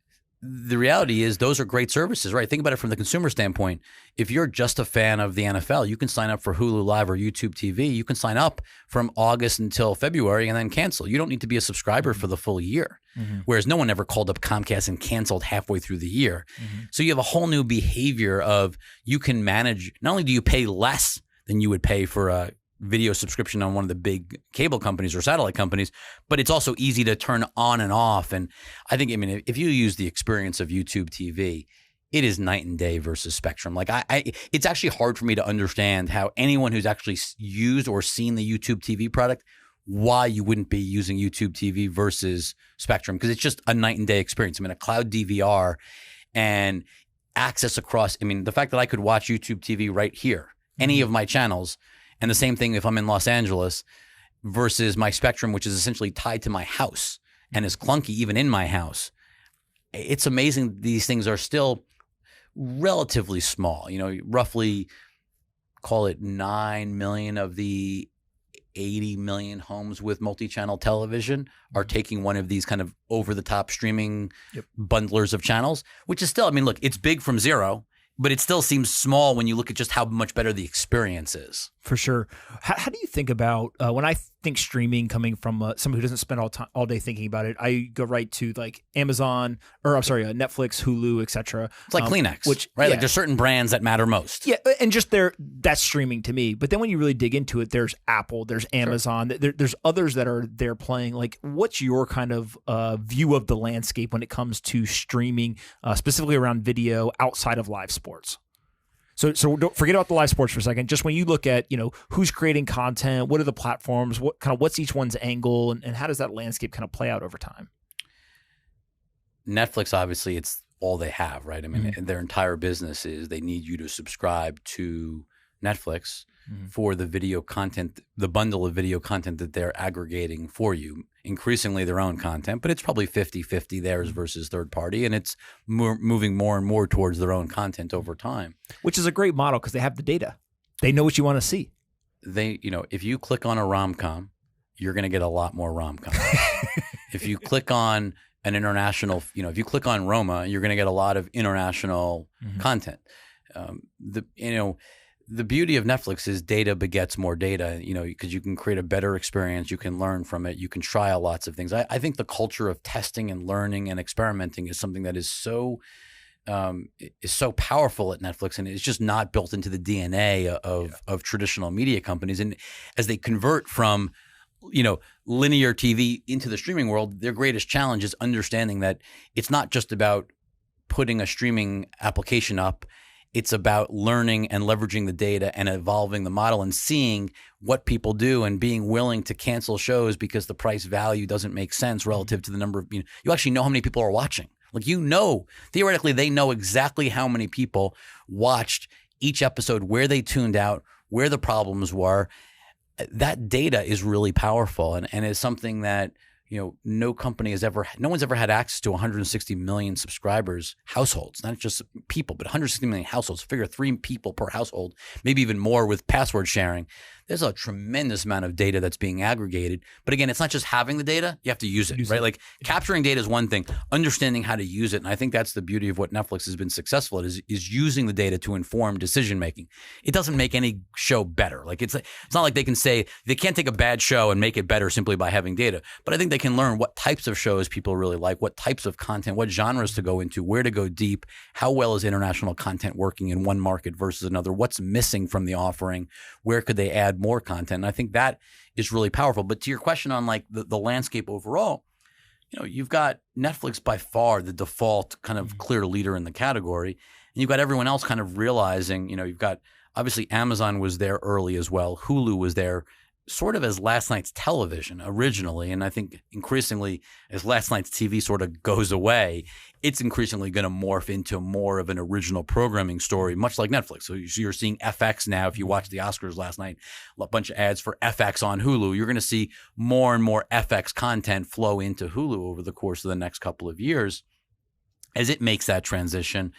the reality is those are great services, right? Think about it from the consumer standpoint. If you're just a fan of the NFL, you can sign up for Hulu Live or YouTube TV. You can sign up from August until February and then cancel. You don't need to be a subscriber for the full year. Whereas no one ever called up Comcast and canceled halfway through the year. So you have a whole new behavior of you can manage. Not only do you pay less than you would pay for a video subscription on one of the big cable companies or satellite companies, but it's also easy to turn on and off. And I think, if you use the experience of YouTube TV, it is night and day versus Spectrum. Like it's actually hard for me to understand how anyone who's actually used or seen the YouTube TV product, why you wouldn't be using YouTube TV versus Spectrum, because it's just a night and day experience. A cloud DVR and access across, the fact that I could watch YouTube TV right here, any of my channels. And the same thing if I'm in Los Angeles versus my Spectrum, which is essentially tied to my house and is clunky even in my house. It's amazing these things are still relatively small. Roughly call it 9 million of the 80 million homes with multi-channel television are taking one of these kind of over-the-top streaming bundlers of channels, which is still, look, it's big from zero. But it still seems small when you look at just how much better the experience is. For sure. How do you think about when I think streaming coming from somebody who doesn't spend all day thinking about it? I go right to like Amazon Netflix, Hulu, etc. It's like Kleenex, which right? Like there's certain brands that matter most. Yeah, and just that's streaming to me. But then when you really dig into it, there's Apple, there's Amazon, there's others that are there playing. Like, what's your kind of view of the landscape when it comes to streaming, specifically around video outside of live sports? So don't forget about the live sports for a second. Just when you look at, who's creating content, what are the platforms, what's each one's angle, and how does that landscape kind of play out over time? Netflix, obviously, it's all they have, right? Their entire business is they need you to subscribe to Netflix for the video content, the bundle of video content that they're aggregating for you. Increasingly their own content, but it's probably 50-50 theirs versus third party. And it's moving more and more towards their own content over time. Which is a great model because they have the data. They know what you want to see. If you click on a rom-com, you're going to get a lot more rom-com. If you click on an international, if you click on Roma, you're going to get a lot of international content. The beauty of Netflix is data begets more data, because you can create a better experience. You can learn from it. You can try lots of things. I think the culture of testing and learning and experimenting is something that is so powerful at Netflix, and it's just not built into the DNA of traditional media companies. And as they convert from, linear TV into the streaming world, their greatest challenge is understanding that it's not just about putting a streaming application up. It's about learning and leveraging the data and evolving the model and seeing what people do and being willing to cancel shows because the price value doesn't make sense relative to the number of, you actually know how many people are watching. Like, theoretically, they know exactly how many people watched each episode, where they tuned out, where the problems were. That data is really powerful and is something that, no one's ever had access to 160 million subscribers, households, not just people, but 160 million households. Figure 3 people per household, maybe even more with password sharing. There's a tremendous amount of data that's being aggregated. But again, it's not just having the data, you have to use it, right? Like capturing data is one thing, understanding how to use it. And I think that's the beauty of what Netflix has been successful at is using the data to inform decision-making. It doesn't make any show better. Like it's not like they can't take a bad show and make it better simply by having data. But I think they can learn what types of shows people really like, what types of content, what genres to go into, where to go deep, how well is international content working in one market versus another, what's missing from the offering, where could they add more content. And I think that is really powerful. But to your question on like the landscape overall, you've got Netflix by far the default kind of clear leader in the category, and you've got everyone else kind of realizing, you've got obviously Amazon was there early as well. Hulu was there sort of as last night's television originally. And I think increasingly as last night's TV sort of goes away, it's increasingly going to morph into more of an original programming story, much like Netflix. So you're seeing FX now. If you watched the Oscars last night, a bunch of ads for FX on Hulu, you're going to see more and more FX content flow into Hulu over the course of the next couple of years as it makes that transition.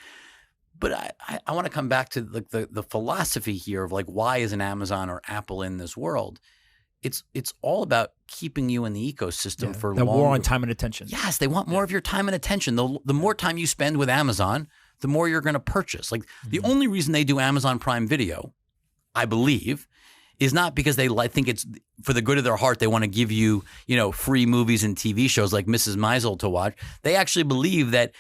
But I want to come back to the philosophy here of like, why isn't Amazon or Apple in this world? It's all about keeping you in the ecosystem for the long. war on time and attention. Yes, they want more of your time and attention. The more time you spend with Amazon, the more you're going to purchase. Like the only reason they do Amazon Prime Video, I believe, is not because they think it's for the good of their heart. They want to give you, free movies and TV shows like Mrs. Maisel to watch. They actually believe that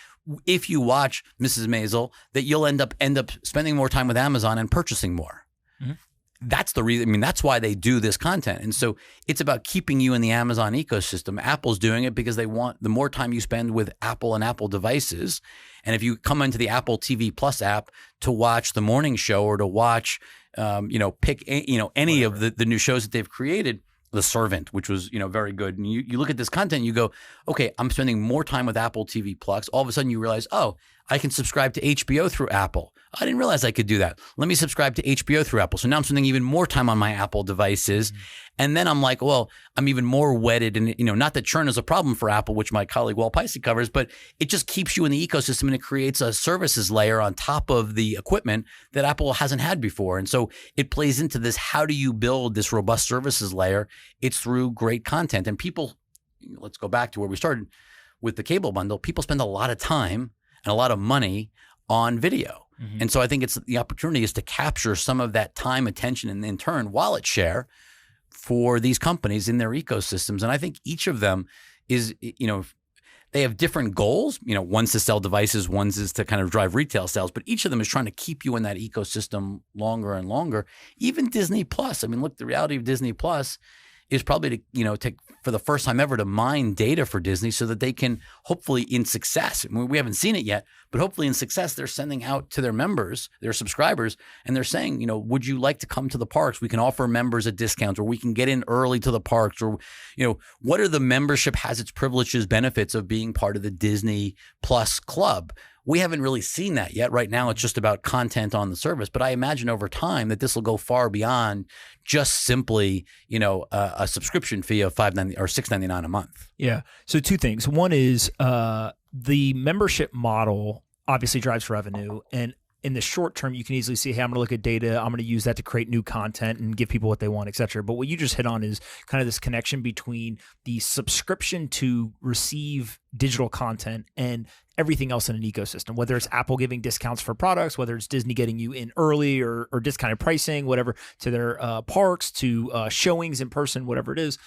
if you watch Mrs. Maisel, that you'll end up spending more time with Amazon and purchasing more. Mm-hmm. That's the reason. I mean, that's why they do this content. And so it's about keeping you in the Amazon ecosystem. Apple's doing it because they want the more time you spend with Apple and Apple devices. And if you come into the Apple TV Plus app to watch The Morning Show or to watch, pick, any of the new shows that they've created, The Servant, which was, very good. And you look at this content and you go, okay, I'm spending more time with Apple TV Plus. All of a sudden you realize, oh, I can subscribe to HBO through Apple. I didn't realize I could do that. Let me subscribe to HBO through Apple. So now I'm spending even more time on my Apple devices. Mm-hmm. And then I'm like, well, I'm even more wedded. And, not that churn is a problem for Apple, which my colleague Walt Pisey covers, but it just keeps you in the ecosystem and it creates a services layer on top of the equipment that Apple hasn't had before. And so it plays into this, how do you build this robust services layer? It's through great content. And people, let's go back to where we started with the cable bundle. People spend a lot of time and a lot of money on video. Mm-hmm. And so I think it's the opportunity is to capture some of that time, attention, and in turn, wallet share for these companies in their ecosystems. And I think each of them is, they have different goals. One's to sell devices, one's is to kind of drive retail sales, but each of them is trying to keep you in that ecosystem longer and longer. Even Disney Plus. I mean, look, the reality of Disney Plus is probably to for the first time ever to mine data for Disney so that they can hopefully in success, we haven't seen it yet, but hopefully in success, they're sending out to their members, their subscribers, and they're saying, would you like to come to the parks? We can offer members a discount, or we can get in early to the parks, or, what are the membership has its privileges, benefits of being part of the Disney Plus club? We haven't really seen that yet. Right now, it's just about content on the service. But I imagine over time that this will go far beyond just simply, a subscription fee of $5.99 or $6.99 a month. Yeah. So two things. One is the membership model obviously drives revenue, and in the short term, you can easily see, hey, I'm going to look at data. I'm going to use that to create new content and give people what they want, et cetera. But what you just hit on is kind of this connection between the subscription to receive digital content and everything else in an ecosystem, whether it's Apple giving discounts for products, whether it's Disney getting you in early or discounted pricing, whatever, to their parks, to showings in person, whatever it is.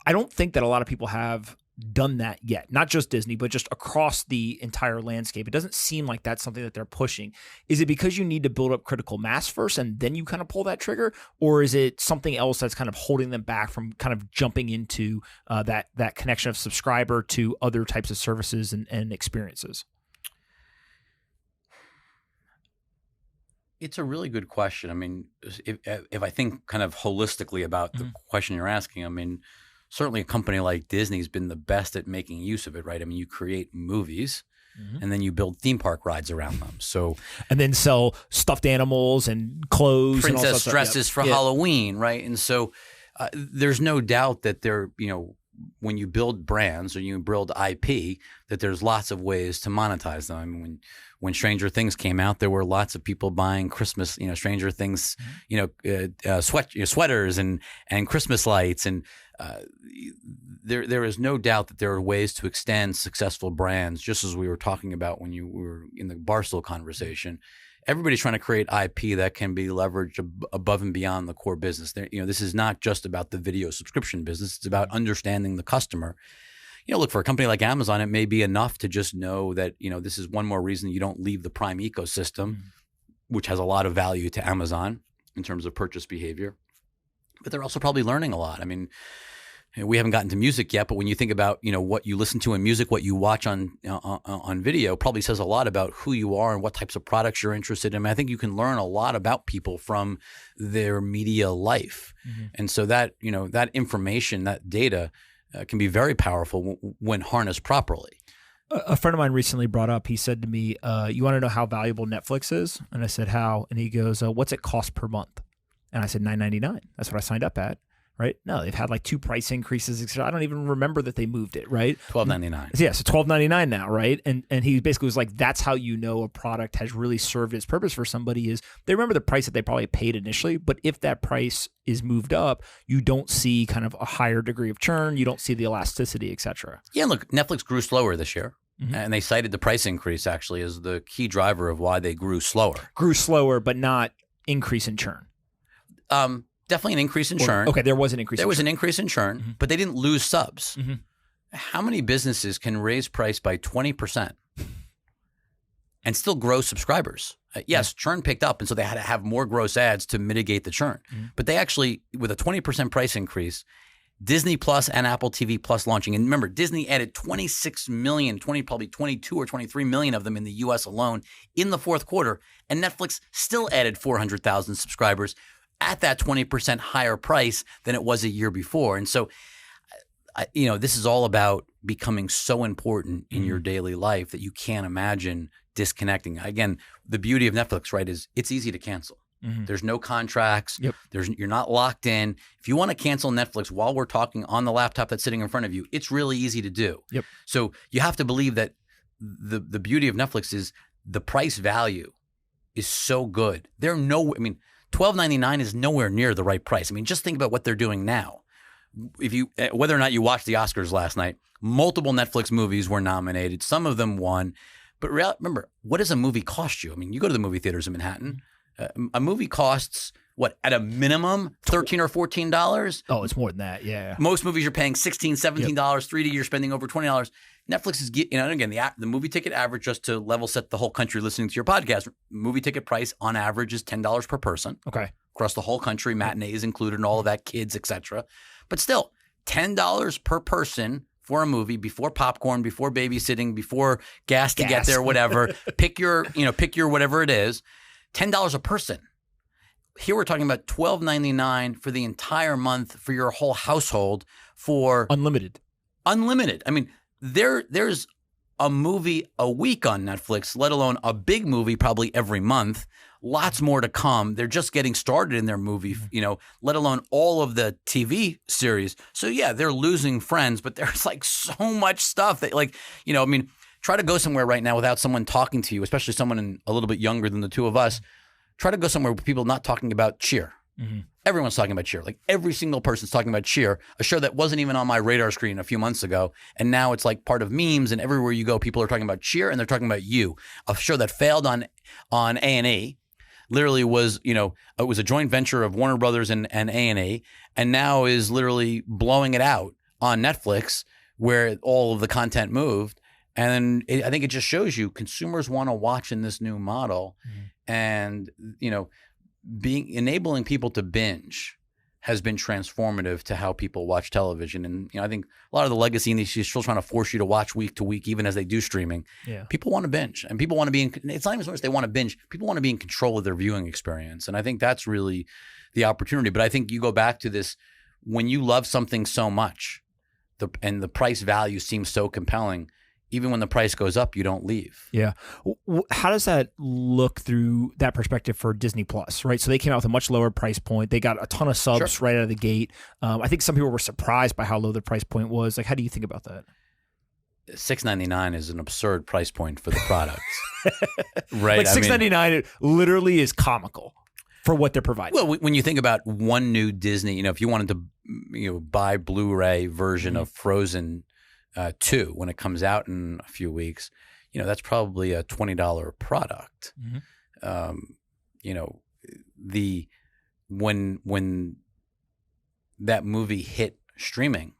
I don't think that a lot of people have done that yet, not just Disney, but just across the entire landscape. It doesn't seem like that's something that they're pushing. Is it because you need to build up critical mass first and then you kind of pull that trigger? Or is it something else that's kind of holding them back from kind of jumping into that connection of subscriber to other types of services and experiences? It's a really good question. I mean, if I think kind of holistically about the question you're asking, I mean, certainly a company like Disney has been the best at making use of it, right? I mean, you create movies and then you build theme park rides around them. So, and then sell stuffed animals and clothes. Princess and dresses for Halloween, right? And so there's no doubt that when you build brands or you build IP, that there's lots of ways to monetize them. I mean, when Stranger Things came out, there were lots of people buying Christmas, Stranger Things, sweaters and Christmas lights, and there is no doubt that there are ways to extend successful brands. Just as we were talking about when you were in the Barstool conversation, everybody's trying to create IP that can be leveraged above and beyond the core business. This is not just about the video subscription business. It's about understanding the customer. Look, for a company like Amazon, it may be enough to just know that, this is one more reason you don't leave the Prime ecosystem, which has a lot of value to Amazon in terms of purchase behavior. But they're also probably learning a lot. I mean, we haven't gotten to music yet, but when you think about, what you listen to in music, what you watch on video, probably says a lot about who you are and what types of products you're interested in. I think you can learn a lot about people from their media life. Mm-hmm. And so that, that information, that data can be very powerful when harnessed properly. A friend of mine recently brought up, he said to me, you want to know how valuable Netflix is? And I said, how? And he goes, what's it cost per month? And I said, $9.99. That's what I signed up at. Right? No, they've had like 2 price increases. I don't even remember that they moved it, right? $12.99. Yeah, so $12.99 now, right? And he basically was like, that's how you know a product has really served its purpose for somebody is they remember the price that they probably paid initially, but if that price is moved up, you don't see kind of a higher degree of churn. You don't see the elasticity, et cetera. Yeah, look, Netflix grew slower this year. Mm-hmm. And they cited the price increase actually as the key driver of why they grew slower. Grew slower, but not increase in churn. Definitely an increase in churn. Okay, there was an increase. There was an increase in churn, mm-hmm. but they didn't lose subs. Mm-hmm. How many businesses can raise price by 20% and still grow subscribers? Yes, churn picked up, and so they had to have more gross ads to mitigate the churn. Mm-hmm. But they actually, with a 20% price increase, Disney Plus and Apple TV Plus launching. And remember, Disney added 26 million, probably 22 or 23 million of them in the U.S. alone in the fourth quarter. And Netflix still added 400,000 subscribers at that 20% higher price than it was a year before. And so, this is all about becoming so important in your daily life that you can't imagine disconnecting. Again, the beauty of Netflix, right, is it's easy to cancel. Mm-hmm. There's no contracts. Yep. You're not locked in. If you want to cancel Netflix while we're talking on the laptop that's sitting in front of you, it's really easy to do. Yep. So you have to believe that the beauty of Netflix is the price value is so good. $12.99 is nowhere near the right price. Just think about what they're doing now. Whether or not you watched the Oscars last night, multiple Netflix movies were nominated. Some of them won. But remember, what does a movie cost you? You go to the movie theaters in Manhattan. A movie costs, what, at a minimum, $13 or $14? Oh, it's more than that, yeah. Most movies you're paying $16, $17. Yep. 3D, you're spending over $20. Netflix is, and again, the movie ticket average, just to level set the whole country listening to your podcast, movie ticket price on average is $10 per person. Okay. Across the whole country, matinees included and all of that, kids, etc. But still, $10 per person for a movie, before popcorn, before babysitting, before gas to get there, whatever. pick your whatever it is. $10 a person. Here we're talking about $12.99 for the entire month for your whole household for unlimited. There's a movie a week on Netflix, let alone a big movie probably every month. Lots more to come. They're just getting started in their movie, let alone all of the TV series. So yeah, they're losing friends, but there's like so much stuff that try to go somewhere right now without someone talking to you, especially someone a little bit younger than the two of us. Try to go somewhere with people not talking about Cheer. Mm-hmm. Everyone's talking about Cheer. Like every single person's talking about Cheer, a show that wasn't even on my radar screen a few months ago. And now it's like part of memes, and everywhere you go, people are talking about Cheer and they're talking about You, a show that failed on A&E. Literally was, it was a joint venture of Warner Brothers and A&E, and now is literally blowing it out on Netflix where all of the content moved. And I think it just shows you consumers want to watch in this new model. Mm-hmm. And, enabling people to binge has been transformative to how people watch television. And, I think a lot of the legacy industry is still trying to force you to watch week to week, even as they do streaming. Yeah. People want to binge, and people want to be it's not even so much they want to binge. People want to be in control of their viewing experience. And I think that's really the opportunity. But I think you go back to this, when you love something so much and the price value seems so compelling, even when the price goes up, you don't leave. Yeah. How does that look through that perspective for Disney Plus, right? So they came out with a much lower price point. They got a ton of subs right out of the gate. I think some people were surprised by how low the price point was. Like, how do you think about that? $6.99 is an absurd price point for the product. Right. Like $6.99 it literally is comical for what they're providing. Well, when you think about one new Disney, if you wanted to buy Blu-ray version of Frozen 2 when it comes out in a few weeks, that's probably a $20 product. Mm-hmm. When that movie hit streaming,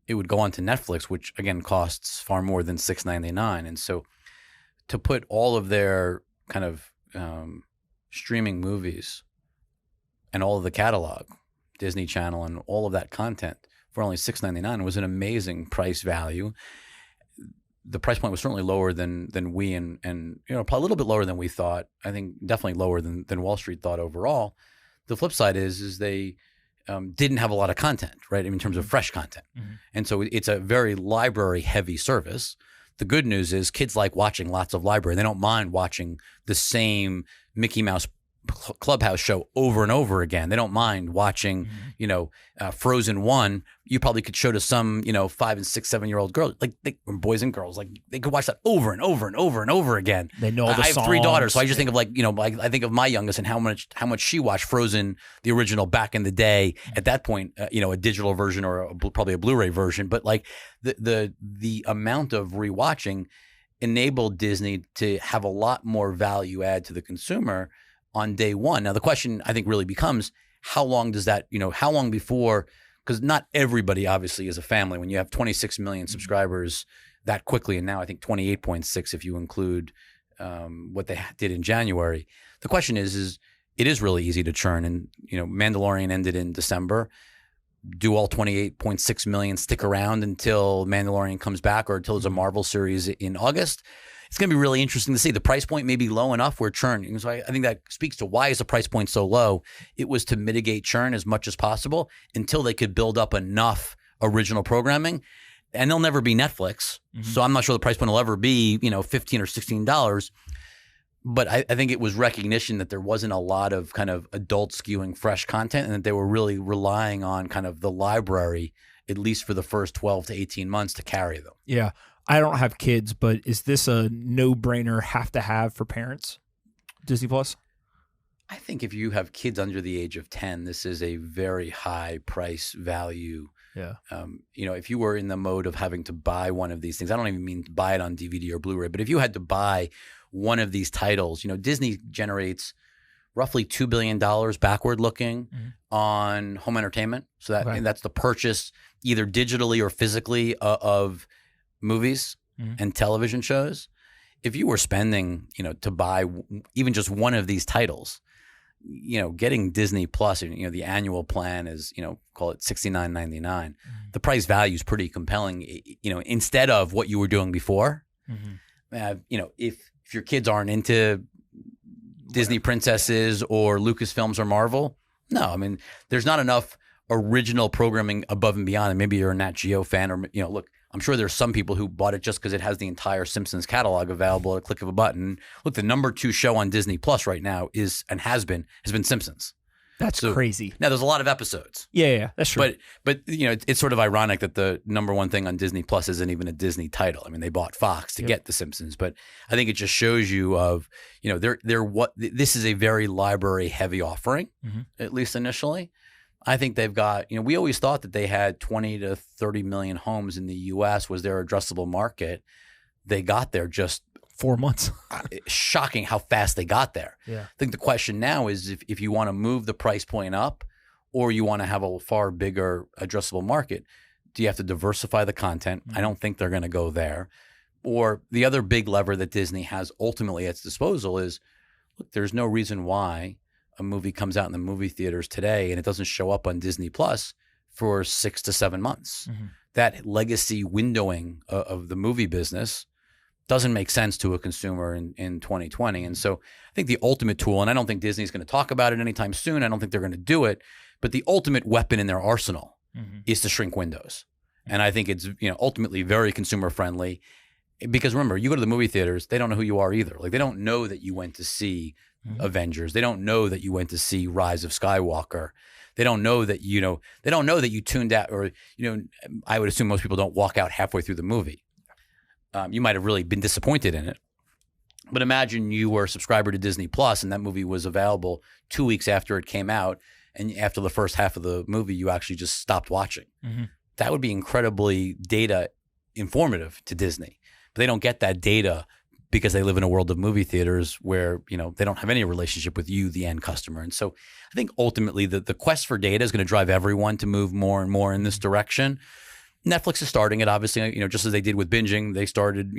it would go onto Netflix, which again costs far more than $6.99. And so to put all of their kind of streaming movies and all of the catalog, Disney Channel and all of that content for only $6.99 was an amazing price value. The price point was certainly lower than we and probably a little bit lower than we thought. I think definitely lower than Wall Street thought overall. The flip side is they didn't have a lot of content, right? In terms of fresh content. And so it's a very library heavy service. The good news is kids like watching lots of library. They don't mind watching the same Mickey Mouse Clubhouse show over and over again. They don't mind watching, Frozen 1. You probably could show to some, 5 and 6, 7-year-old girls, or boys and girls, like they could watch that over and over and over and over again. They know the songs. I have 3 daughters, so I just think of I think of my youngest and how much she watched Frozen, the original, back in the day. At that point, a digital version or probably a Blu-ray version, but like the amount of rewatching enabled Disney to have a lot more value add to the consumer on day one. Now, the question I think really becomes, how long does that, how long before, because not everybody obviously is a family. When you have 26 million subscribers that quickly, and now I think 28.6 if you include what they did in January. The question is it is really easy to churn. And, Mandalorian ended in December. Do all 28.6 million stick around until Mandalorian comes back or until there's a Marvel series in August? It's going to be really interesting to see. The price point may be low enough where churn. So I think that speaks to why is the price point so low. It was to mitigate churn as much as possible until they could build up enough original programming. And they'll never be Netflix. So I'm not sure the price point will ever be, $15 or $16. But I think it was recognition that there wasn't a lot of kind of adult skewing fresh content and that they were really relying on kind of the library, at least for the first 12 to 18 months, to carry them. Yeah. I don't have kids, but is this a no-brainer have to have for parents, Disney Plus? I think if you have kids under the age of 10, this is a very high price value. Yeah. If you were in the mode of having to buy one of these things, I don't even mean to buy it on DVD or Blu-ray, but if you had to buy one of these titles, Disney generates roughly $2 billion backward looking on home entertainment. So that's the purchase either digitally or physically of movies and television shows. If you were spending, to buy even just one of these titles, getting Disney Plus, the annual plan is, call it $69.99. The price value is pretty compelling, instead of what you were doing before. If your kids aren't into Disney princesses or Lucasfilms or Marvel, no, I mean, there's not enough original programming above and beyond. And maybe you're a Nat Geo fan or, look, I'm sure there's some people who bought it just because it has the entire Simpsons catalog available at a click of a button. Look, the number 2 show on Disney Plus right now has been Simpsons. That's crazy. Now, there's a lot of episodes. Yeah, that's true. But it's sort of ironic that the number 1 thing on Disney Plus isn't even a Disney title. I mean, they bought Fox to get the Simpsons, but I think it just shows you of, this is a very library heavy offering, at least initially. I think they've got, we always thought that they had 20 to 30 million homes in the U.S. was their addressable market. They got there just 4 months. Shocking how fast they got there. Yeah. I think the question now is if you want to move the price point up or you want to have a far bigger addressable market, do you have to diversify the content? I don't think they're going to go there. Or the other big lever that Disney has ultimately at its disposal is, look, there's no reason why a movie comes out in the movie theaters today and it doesn't show up on Disney Plus for 6 to 7 months. That legacy windowing of the movie business doesn't make sense to a consumer in 2020. And so I think the ultimate tool, and I don't think Disney's going to talk about it anytime soon. I don't think they're going to do it, but the ultimate weapon in their arsenal is to shrink windows. And I think it's, ultimately very consumer friendly because remember, you go to the movie theaters, they don't know who you are either. Like they don't know that you went to see Avengers. They don't know that you went to see Rise of Skywalker. They don't know that, they don't know that you tuned out or, I would assume most people don't walk out halfway through the movie. You might have really been disappointed in it. But imagine you were a subscriber to Disney Plus and that movie was available 2 weeks after it came out. And after the first half of the movie, you actually just stopped watching. That would be incredibly data informative to Disney. But they don't get that data because they live in a world of movie theaters where, they don't have any relationship with you, the end customer. And so I think ultimately the quest for data is going to drive everyone to move more and more in this direction. Netflix is starting it, obviously, just as they did with binging. They started,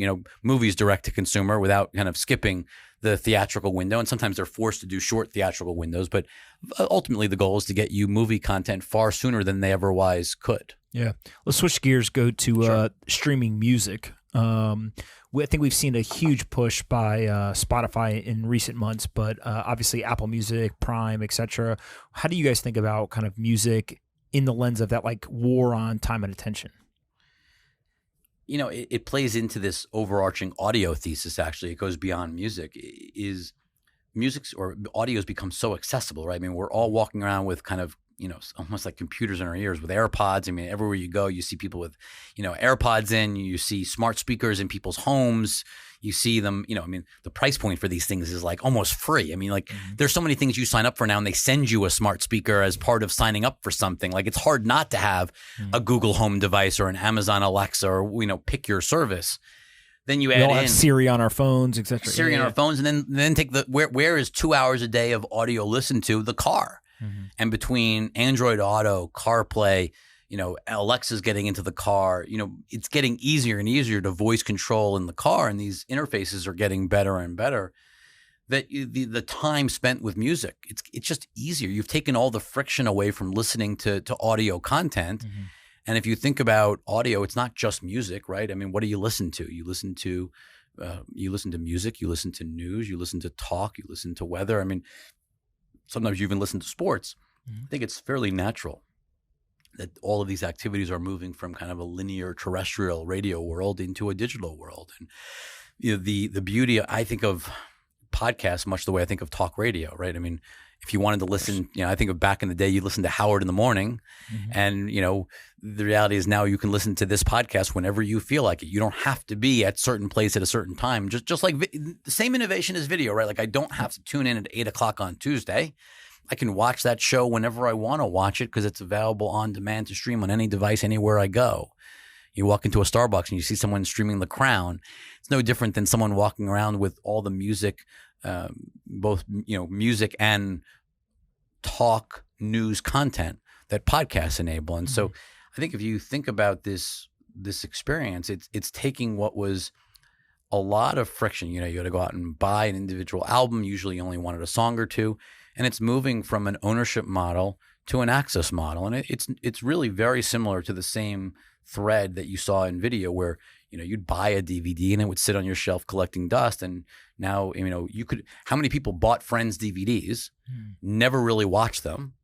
movies direct to consumer without kind of skipping the theatrical window. And sometimes they're forced to do short theatrical windows. But ultimately, the goal is to get you movie content far sooner than they otherwise could. Yeah. Let's switch gears, go to streaming music. I think we've seen a huge push by Spotify in recent months, but obviously Apple Music, Prime, etc. How do you guys think about kind of music in the lens of that like war on time and attention? You know, it plays into this overarching audio thesis. Actually, it goes beyond music. Is music or audio has become so accessible, right? I mean, we're all walking around with kind of, you know, almost like computers in our ears with AirPods. I mean, everywhere you go, you see people with, you know, AirPods in, you see smart speakers in people's homes. You see them, you know, I mean, the price point for these things is like almost free. I mean, like there's so many things you sign up for now and they send you a smart speaker as part of signing up for something. Like it's hard not to have a Google Home device or an Amazon Alexa or, you know, pick your service. Then you add in have Siri on our phones, etc. Siri on our phones, and then take the where is 2 hours a day of audio listened to? The car. And between Android Auto, CarPlay, you know, Alexa's getting into the car, you know, it's getting easier and easier to voice control in the car, and these interfaces are getting better and better. That the time spent with music, it's just easier. You've taken all the friction away from listening to audio content. And if you think about audio, it's not just music, right? I mean, what do you listen to? You listen to music, you listen to news, you listen to talk, you listen to weather. I mean, sometimes you even listen to sports. I think it's fairly natural that all of these activities are moving from kind of a linear terrestrial radio world into a digital world. And you know, the beauty, I think of podcasts much the way I think of talk radio, right? I mean, if you wanted to listen, you know, I think of back in the day, you listened to Howard in the morning, and you know, the reality is now you can listen to this podcast whenever you feel like it. You don't have to be at certain place at a certain time. Just like the same innovation as video, right? Like I don't have to tune in at 8:00 on Tuesday. I can watch that show whenever I want to watch it because it's available on demand to stream on any device anywhere I go. You walk into a Starbucks and you see someone streaming The Crown. It's no different than someone walking around with all the music, both, you know, music and talk news content that podcasts enable. And so I think if you think about this experience, it's taking what was a lot of friction. You know, you got to go out and buy an individual album. Usually you only wanted a song or two. And it's moving from an ownership model to an access model. And it's really very similar to the same thread that you saw in video where, you know, you'd buy a DVD and it would sit on your shelf collecting dust. And now, you know, how many people bought Friends DVDs, never really watched them.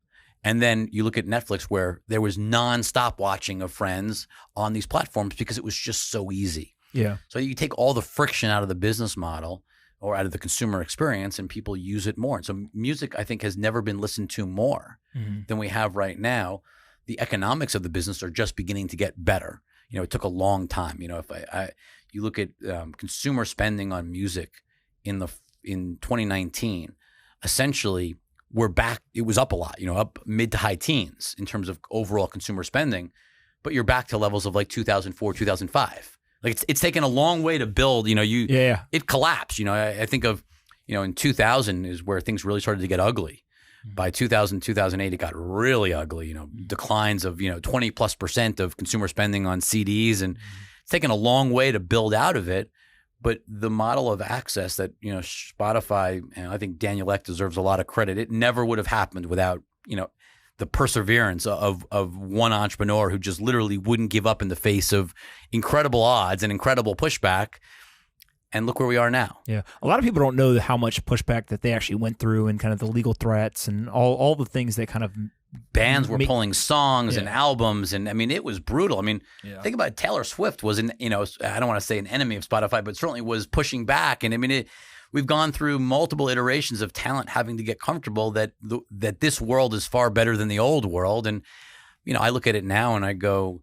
And then you look at Netflix where there was nonstop watching of Friends on these platforms because it was just so easy. Yeah. So you take all the friction out of the business model or out of the consumer experience and people use it more. And so music, I think, has never been listened to more than we have right now. The economics of the business are just beginning to get better. You know, it took a long time. You know, if you look at consumer spending on music in 2019, essentially we're back. It was up a lot, you know, up mid to high teens in terms of overall consumer spending, but you're back to levels of like 2004, 2005. Like it's taken a long way to build, you know, it collapsed. You know, I think of, you know, in 2000 is where things really started to get ugly. By 2000, 2008, it got really ugly, you know, declines of, you know, 20+% of consumer spending on CDs. And it's taken a long way to build out of it. But the model of access that, you know, Spotify, and I think Daniel Ek deserves a lot of credit. It never would have happened without, you know, the perseverance of one entrepreneur who just literally wouldn't give up in the face of incredible odds and incredible pushback. And look where we are now. Yeah. A lot of people don't know how much pushback that they actually went through and kind of the legal threats and all the things that kind of bands were pulling songs and albums. And I mean, it was brutal. I mean, think about it. Taylor Swift was you know, I don't want to say an enemy of Spotify, but certainly was pushing back. And I mean, we've gone through multiple iterations of talent having to get comfortable that this world is far better than the old world. And, you know, I look at it now and I go,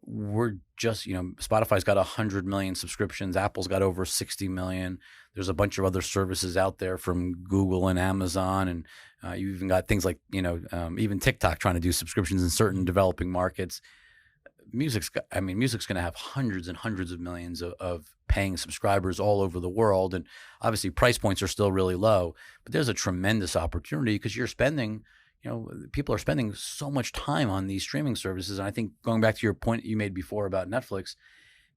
we're just, you know, Spotify's got 100 million subscriptions. Apple's got over 60 million. There's a bunch of other services out there from Google and Amazon. And you even got things like, you know, even TikTok trying to do subscriptions in certain developing markets. Music's going to have hundreds and hundreds of millions of paying subscribers all over the world. And obviously price points are still really low, but there's a tremendous opportunity because you're spending, you know, people are spending so much time on these streaming services. And I think going back to your point you made before about Netflix,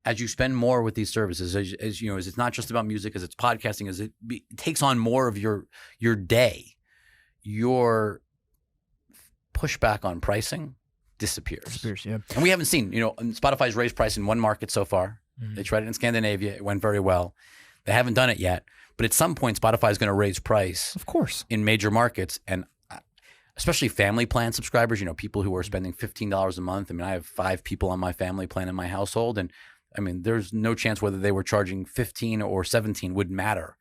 as you spend more with these services, as you know, as it's not just about music, as it's podcasting, as it takes on more of your day, your pushback on pricing disappears. Yeah. And we haven't seen, Spotify's raised price in one market so far. They tried it in Scandinavia. It went very well. They haven't done it yet. But at some point, Spotify is going to raise price. Of course. In major markets. And especially family plan subscribers, people who are spending $15 a month. I mean, I have 5 people on my family plan in my household. And I mean, there's no chance whether they were charging 15 or 17 wouldn't matter.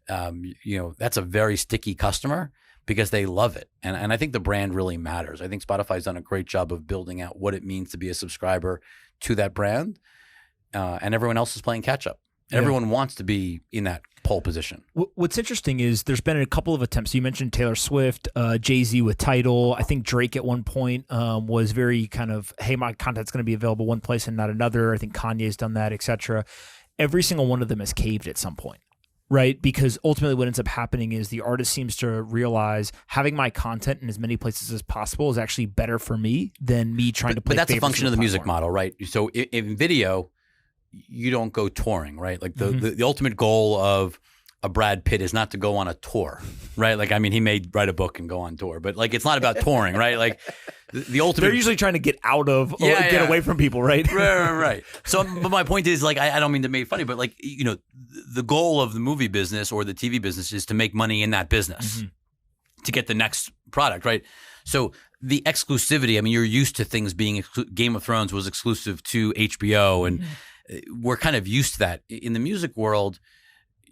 That's a very sticky customer because they love it. And I think the brand really matters. I think Spotify's done a great job of building out what it means to be a subscriber to that brand. And everyone else is playing catch up. Yeah. Everyone wants to be in that pole position. What's interesting is there's been a couple of attempts. You mentioned Taylor Swift, Jay-Z with Tidal. I think Drake at one point was very kind of, hey, my content's going to be available one place and not another. I think Kanye's done that, etc. Every single one of them has caved at some point, right? Because ultimately what ends up happening is the artist seems to realize having my content in as many places as possible is actually better for me than me trying to play. But that's a function of the music model, right? So in video, you don't go touring, right? Like the ultimate goal of a Brad Pitt is not to go on a tour, right? Like, I mean, he may write a book and go on tour, but like, it's not about touring, right? Like the ultimate. They're usually trying to get out of, or get away from people, right? Right. So, but my point is, like, I don't mean to make it funny, but like, the goal of the movie business or the TV business is to make money in that business to get the next product, right? So the exclusivity, I mean, you're used to things being, Game of Thrones was exclusive to HBO and we're kind of used to that. In the music world,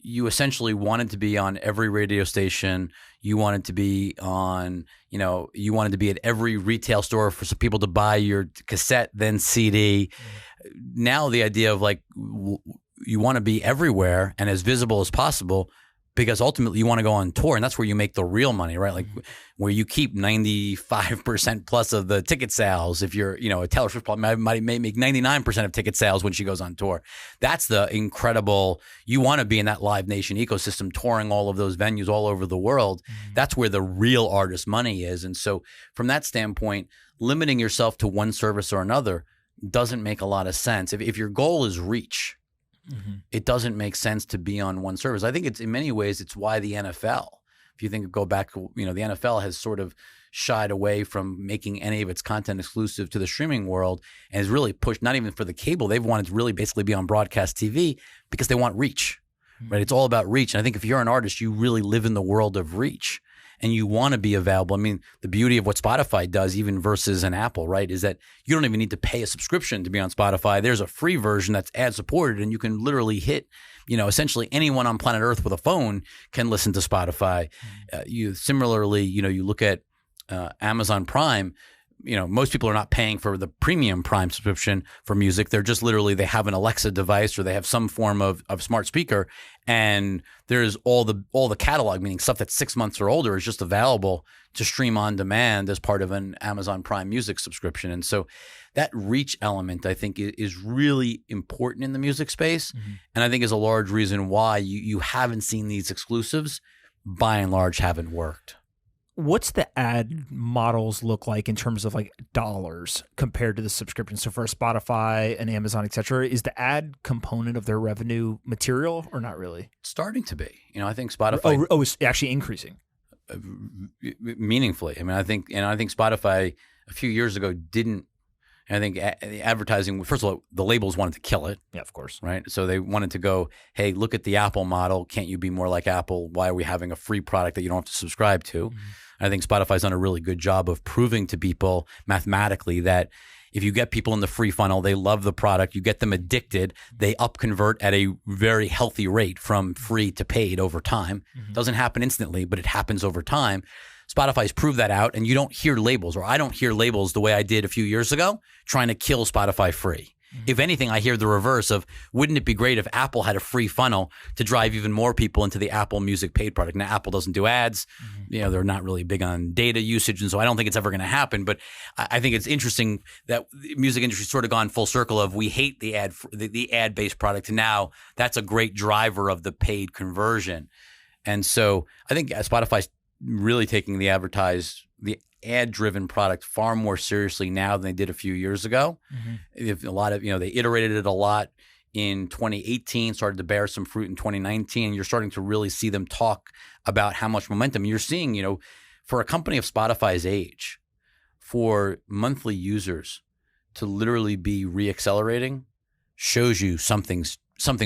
you essentially wanted to be on every radio station. You wanted to be on, you wanted to be at every retail store for some people to buy your cassette, then CD. Now the idea of like, you want to be everywhere and as visible as possible because ultimately you want to go on tour and that's where you make the real money, right? Like where you keep 95% plus of the ticket sales. If you're, a Taylor Swift might make 99% of ticket sales when she goes on tour. That's the incredible, you want to be in that Live Nation ecosystem, touring all of those venues all over the world. That's where the real artist money is. And so from that standpoint, limiting yourself to one service or another doesn't make a lot of sense. If your goal is reach, it doesn't make sense to be on one service. I think it's in many ways, it's why the NFL, if you go back, the NFL has sort of shied away from making any of its content exclusive to the streaming world and has really pushed, not even for the cable, they've wanted to really basically be on broadcast TV because they want reach, right? It's all about reach. And I think if you're an artist, you really live in the world of reach. And you want to be available. I mean, the beauty of what Spotify does, even versus an Apple, right, is that you don't even need to pay a subscription to be on Spotify. There's a free version that's ad supported, and you can literally hit, essentially anyone on planet Earth with a phone can listen to Spotify. Similarly, you look at Amazon Prime. Most people are not paying for the premium Prime subscription for music. They're just literally, they have an Alexa device or they have some form of smart speaker, and there's all the catalog, meaning stuff that's 6 months or older, is just available to stream on demand as part of an Amazon Prime Music subscription. And so that reach element, I think, is really important in the music space, and I think is a large reason why you haven't seen these exclusives, by and large, haven't worked. What's the ad models look like in terms of like dollars compared to the subscription? So for Spotify and Amazon, et cetera, is the ad component of their revenue material or not really? It's starting to be. I think Spotify. It's actually increasing meaningfully. I mean, I think Spotify a few years ago didn't. I think advertising, first of all, the labels wanted to kill it. Yeah, of course. Right. So they wanted to go, hey, look at the Apple model. Can't you be more like Apple? Why are we having a free product that you don't have to subscribe to? I think Spotify's done a really good job of proving to people mathematically that if you get people in the free funnel, they love the product, you get them addicted, they up convert at a very healthy rate from free to paid over time. Doesn't happen instantly, but it happens over time. Spotify's proved that out, and you don't hear labels, or I don't hear labels the way I did a few years ago, trying to kill Spotify free. If anything, I hear the reverse of, wouldn't it be great if Apple had a free funnel to drive even more people into the Apple Music paid product? Now, Apple doesn't do ads. They're not really big on data usage, and so I don't think it's ever going to happen. But I think it's interesting that the music industry's sort of gone full circle of, we hate the ad-based product, and now that's a great driver of the paid conversion. And so I think Spotify's really taking the ad-driven product far more seriously now than they did a few years ago. A lot of, they iterated it a lot in 2018, started to bear some fruit in 2019. And you're starting to really see them talk about how much momentum you're seeing, for a company of Spotify's age, for monthly users to literally be re-accelerating shows you something's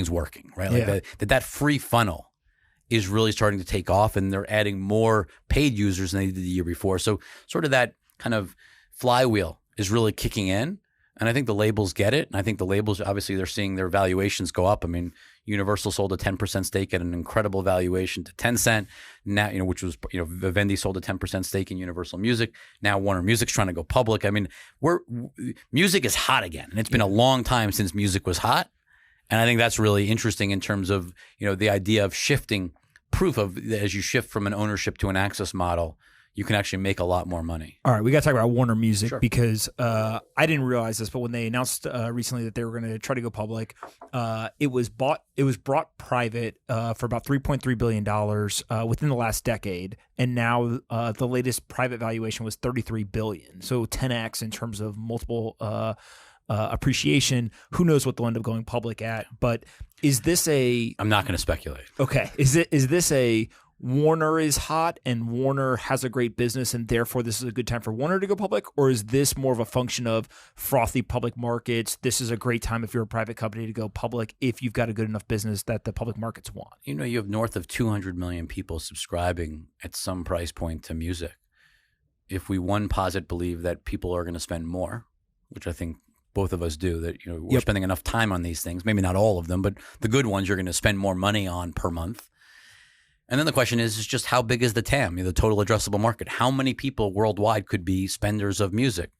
working, right? Like that free funnel is really starting to take off, and they're adding more paid users than they did the year before. So sort of that kind of flywheel is really kicking in. And I think the labels get it. And I think the labels, obviously, they're seeing their valuations go up. I mean, Universal sold a 10% stake at an incredible valuation to Tencent. Now, which was, Vivendi sold a 10% stake in Universal Music. Now Warner Music's trying to go public. I mean, music is hot again. And it's been a long time since music was hot. And I think that's really interesting in terms of, the idea of shifting proof of, as you shift from an ownership to an access model, you can actually make a lot more money. All right, we got to talk about Warner Music because I didn't realize this, but when they announced recently that they were going to try to go public, it was brought private for about $3.3 billion within the last decade, and now the latest private valuation was $33 billion, so 10x in terms of multiple appreciation. Who knows what they'll end up going public at? But is this a? I'm not going to speculate. Okay, is this a? Warner is hot and Warner has a great business and therefore this is a good time for Warner to go public? Or is this more of a function of frothy public markets? This is a great time if you're a private company to go public if you've got a good enough business that the public markets want. You have north of 200 million people subscribing at some price point to music. If we posit believe that people are going to spend more, which I think both of us do, that we're spending enough time on these things, maybe not all of them, but the good ones you're going to spend more money on per month. And then the question is just how big is the TAM, the total addressable market? How many people worldwide could be spenders of music?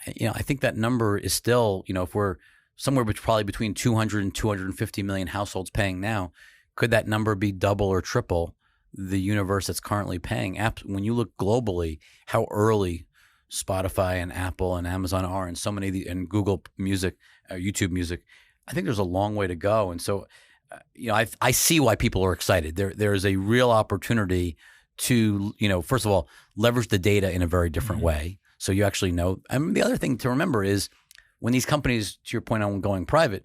I think that number is still, if we're somewhere probably between 200 and 250 million households paying now, could that number be double or triple the universe that's currently paying? When you look globally, how early Spotify and Apple and Amazon are, and so many and Google Music, YouTube Music, I think there's a long way to go. And so, I see why people are excited. There is a real opportunity to, first of all, leverage the data in a very different way. So you actually know. I mean, the other thing to remember is when these companies, to your point on going private,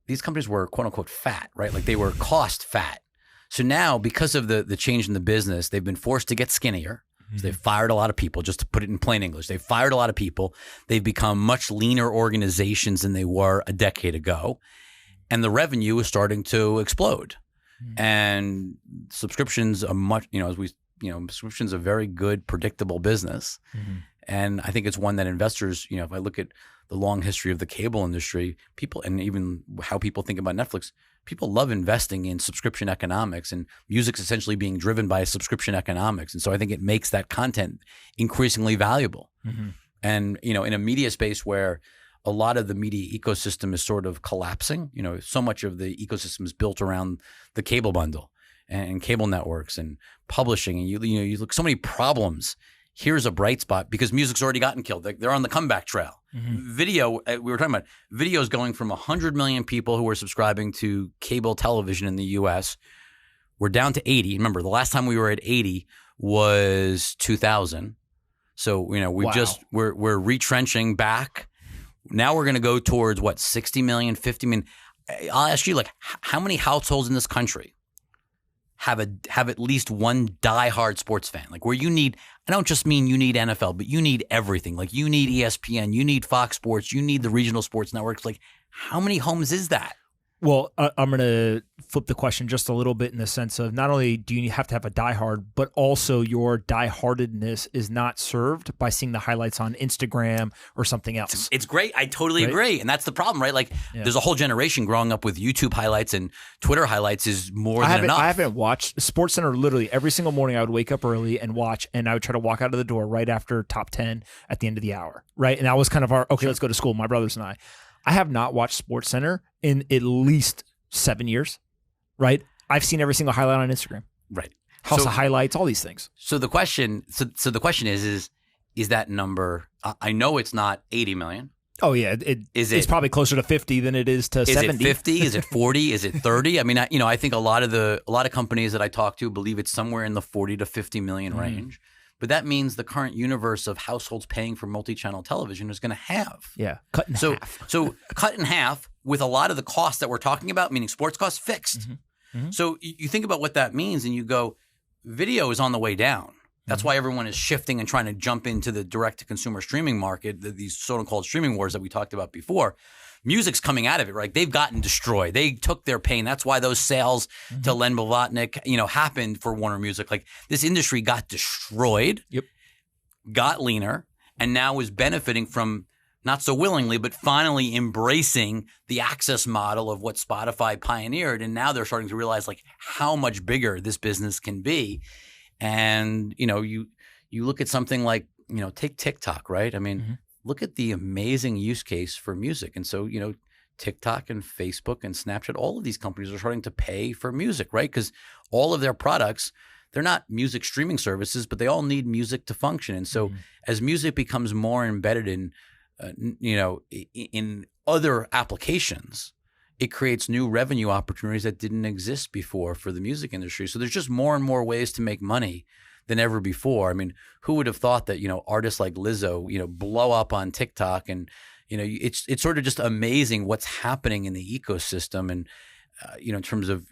these companies were quote unquote fat, right? Like they were cost fat. So now because of the change in the business, they've been forced to get skinnier. So they've fired a lot of people, just to put it in plain English. They've fired a lot of people. They've become much leaner organizations than they were a decade ago. And the revenue is starting to explode. And subscriptions are subscriptions are a very good, predictable business. And I think it's one that investors, if I look at the long history of the cable industry, people, and even how people think about Netflix, people love investing in subscription economics, and music's essentially being driven by subscription economics. And so I think it makes that content increasingly valuable. And, in a media space where a lot of the media ecosystem is sort of collapsing, so much of the ecosystem is built around the cable bundle and cable networks and publishing. And you look so many problems. Here's a bright spot because music's already gotten killed. They're on the comeback trail. Video, we were talking about videos going from 100 million people who were subscribing to cable television in the US. We're down to 80. Remember, the last time we were at 80 was 2000. So, we're retrenching back. Now we're going to go towards 60 million, 50 million. I'll ask you, how many households in this country have at least one diehard sports fan? Where you need, I don't just mean you need NFL, but you need everything. You need ESPN, you need Fox Sports, you need the regional sports networks. How many homes is that? Well, I'm going to flip the question just a little bit in the sense of not only do you have to have a diehard, but also your diehardedness is not served by seeing the highlights on Instagram or something else. It's great. I totally agree. And that's the problem, right? There's a whole generation growing up with YouTube highlights, and Twitter highlights is more than enough. I haven't watched SportsCenter literally every single morning. I would wake up early and watch, and I would try to walk out of the door right after top 10 at the end of the hour, right? And that was kind of let's go to school, my brothers and I. I have not watched SportsCenter in at least 7 years, right? I've seen every single highlight on Instagram. Right. House of highlights, all these things. So the question is that number, I know it's not 80 million. Oh yeah. It's probably closer to 50 than it is to 70. Is it 50? Is it 40? Is it 30? I mean, I think a lot of companies that I talk to believe it's somewhere in the 40 to 50 million range. But that means the current universe of households paying for multi-channel television is going to halve. Yeah, cut in half. So cut in half with a lot of the costs that we're talking about, meaning sports costs, fixed. So you think about what that means and you go, video is on the way down. That's why everyone is shifting and trying to jump into the direct-to-consumer streaming market, these so-called streaming wars that we talked about before. Music's coming out of it, right? They've gotten destroyed. They took their pain. That's why those sales to Len Blavatnik, happened for Warner Music. Like, this industry got destroyed, got leaner, and now is benefiting from, not so willingly, but finally embracing the access model of what Spotify pioneered. And now they're starting to realize like how much bigger this business can be. And, you look at something like, take TikTok, right? I mean, look at the amazing use case for music. And so, TikTok and Facebook and Snapchat, all of these companies are starting to pay for music, right? Because all of their products, they're not music streaming services, but they all need music to function. And so as music becomes more embedded in, in other applications, it creates new revenue opportunities that didn't exist before for the music industry. So there's just more and more ways to make money than ever before. I mean, who would have thought that, artists like Lizzo, blow up on TikTok, and, it's sort of just amazing what's happening in the ecosystem. And, in terms of,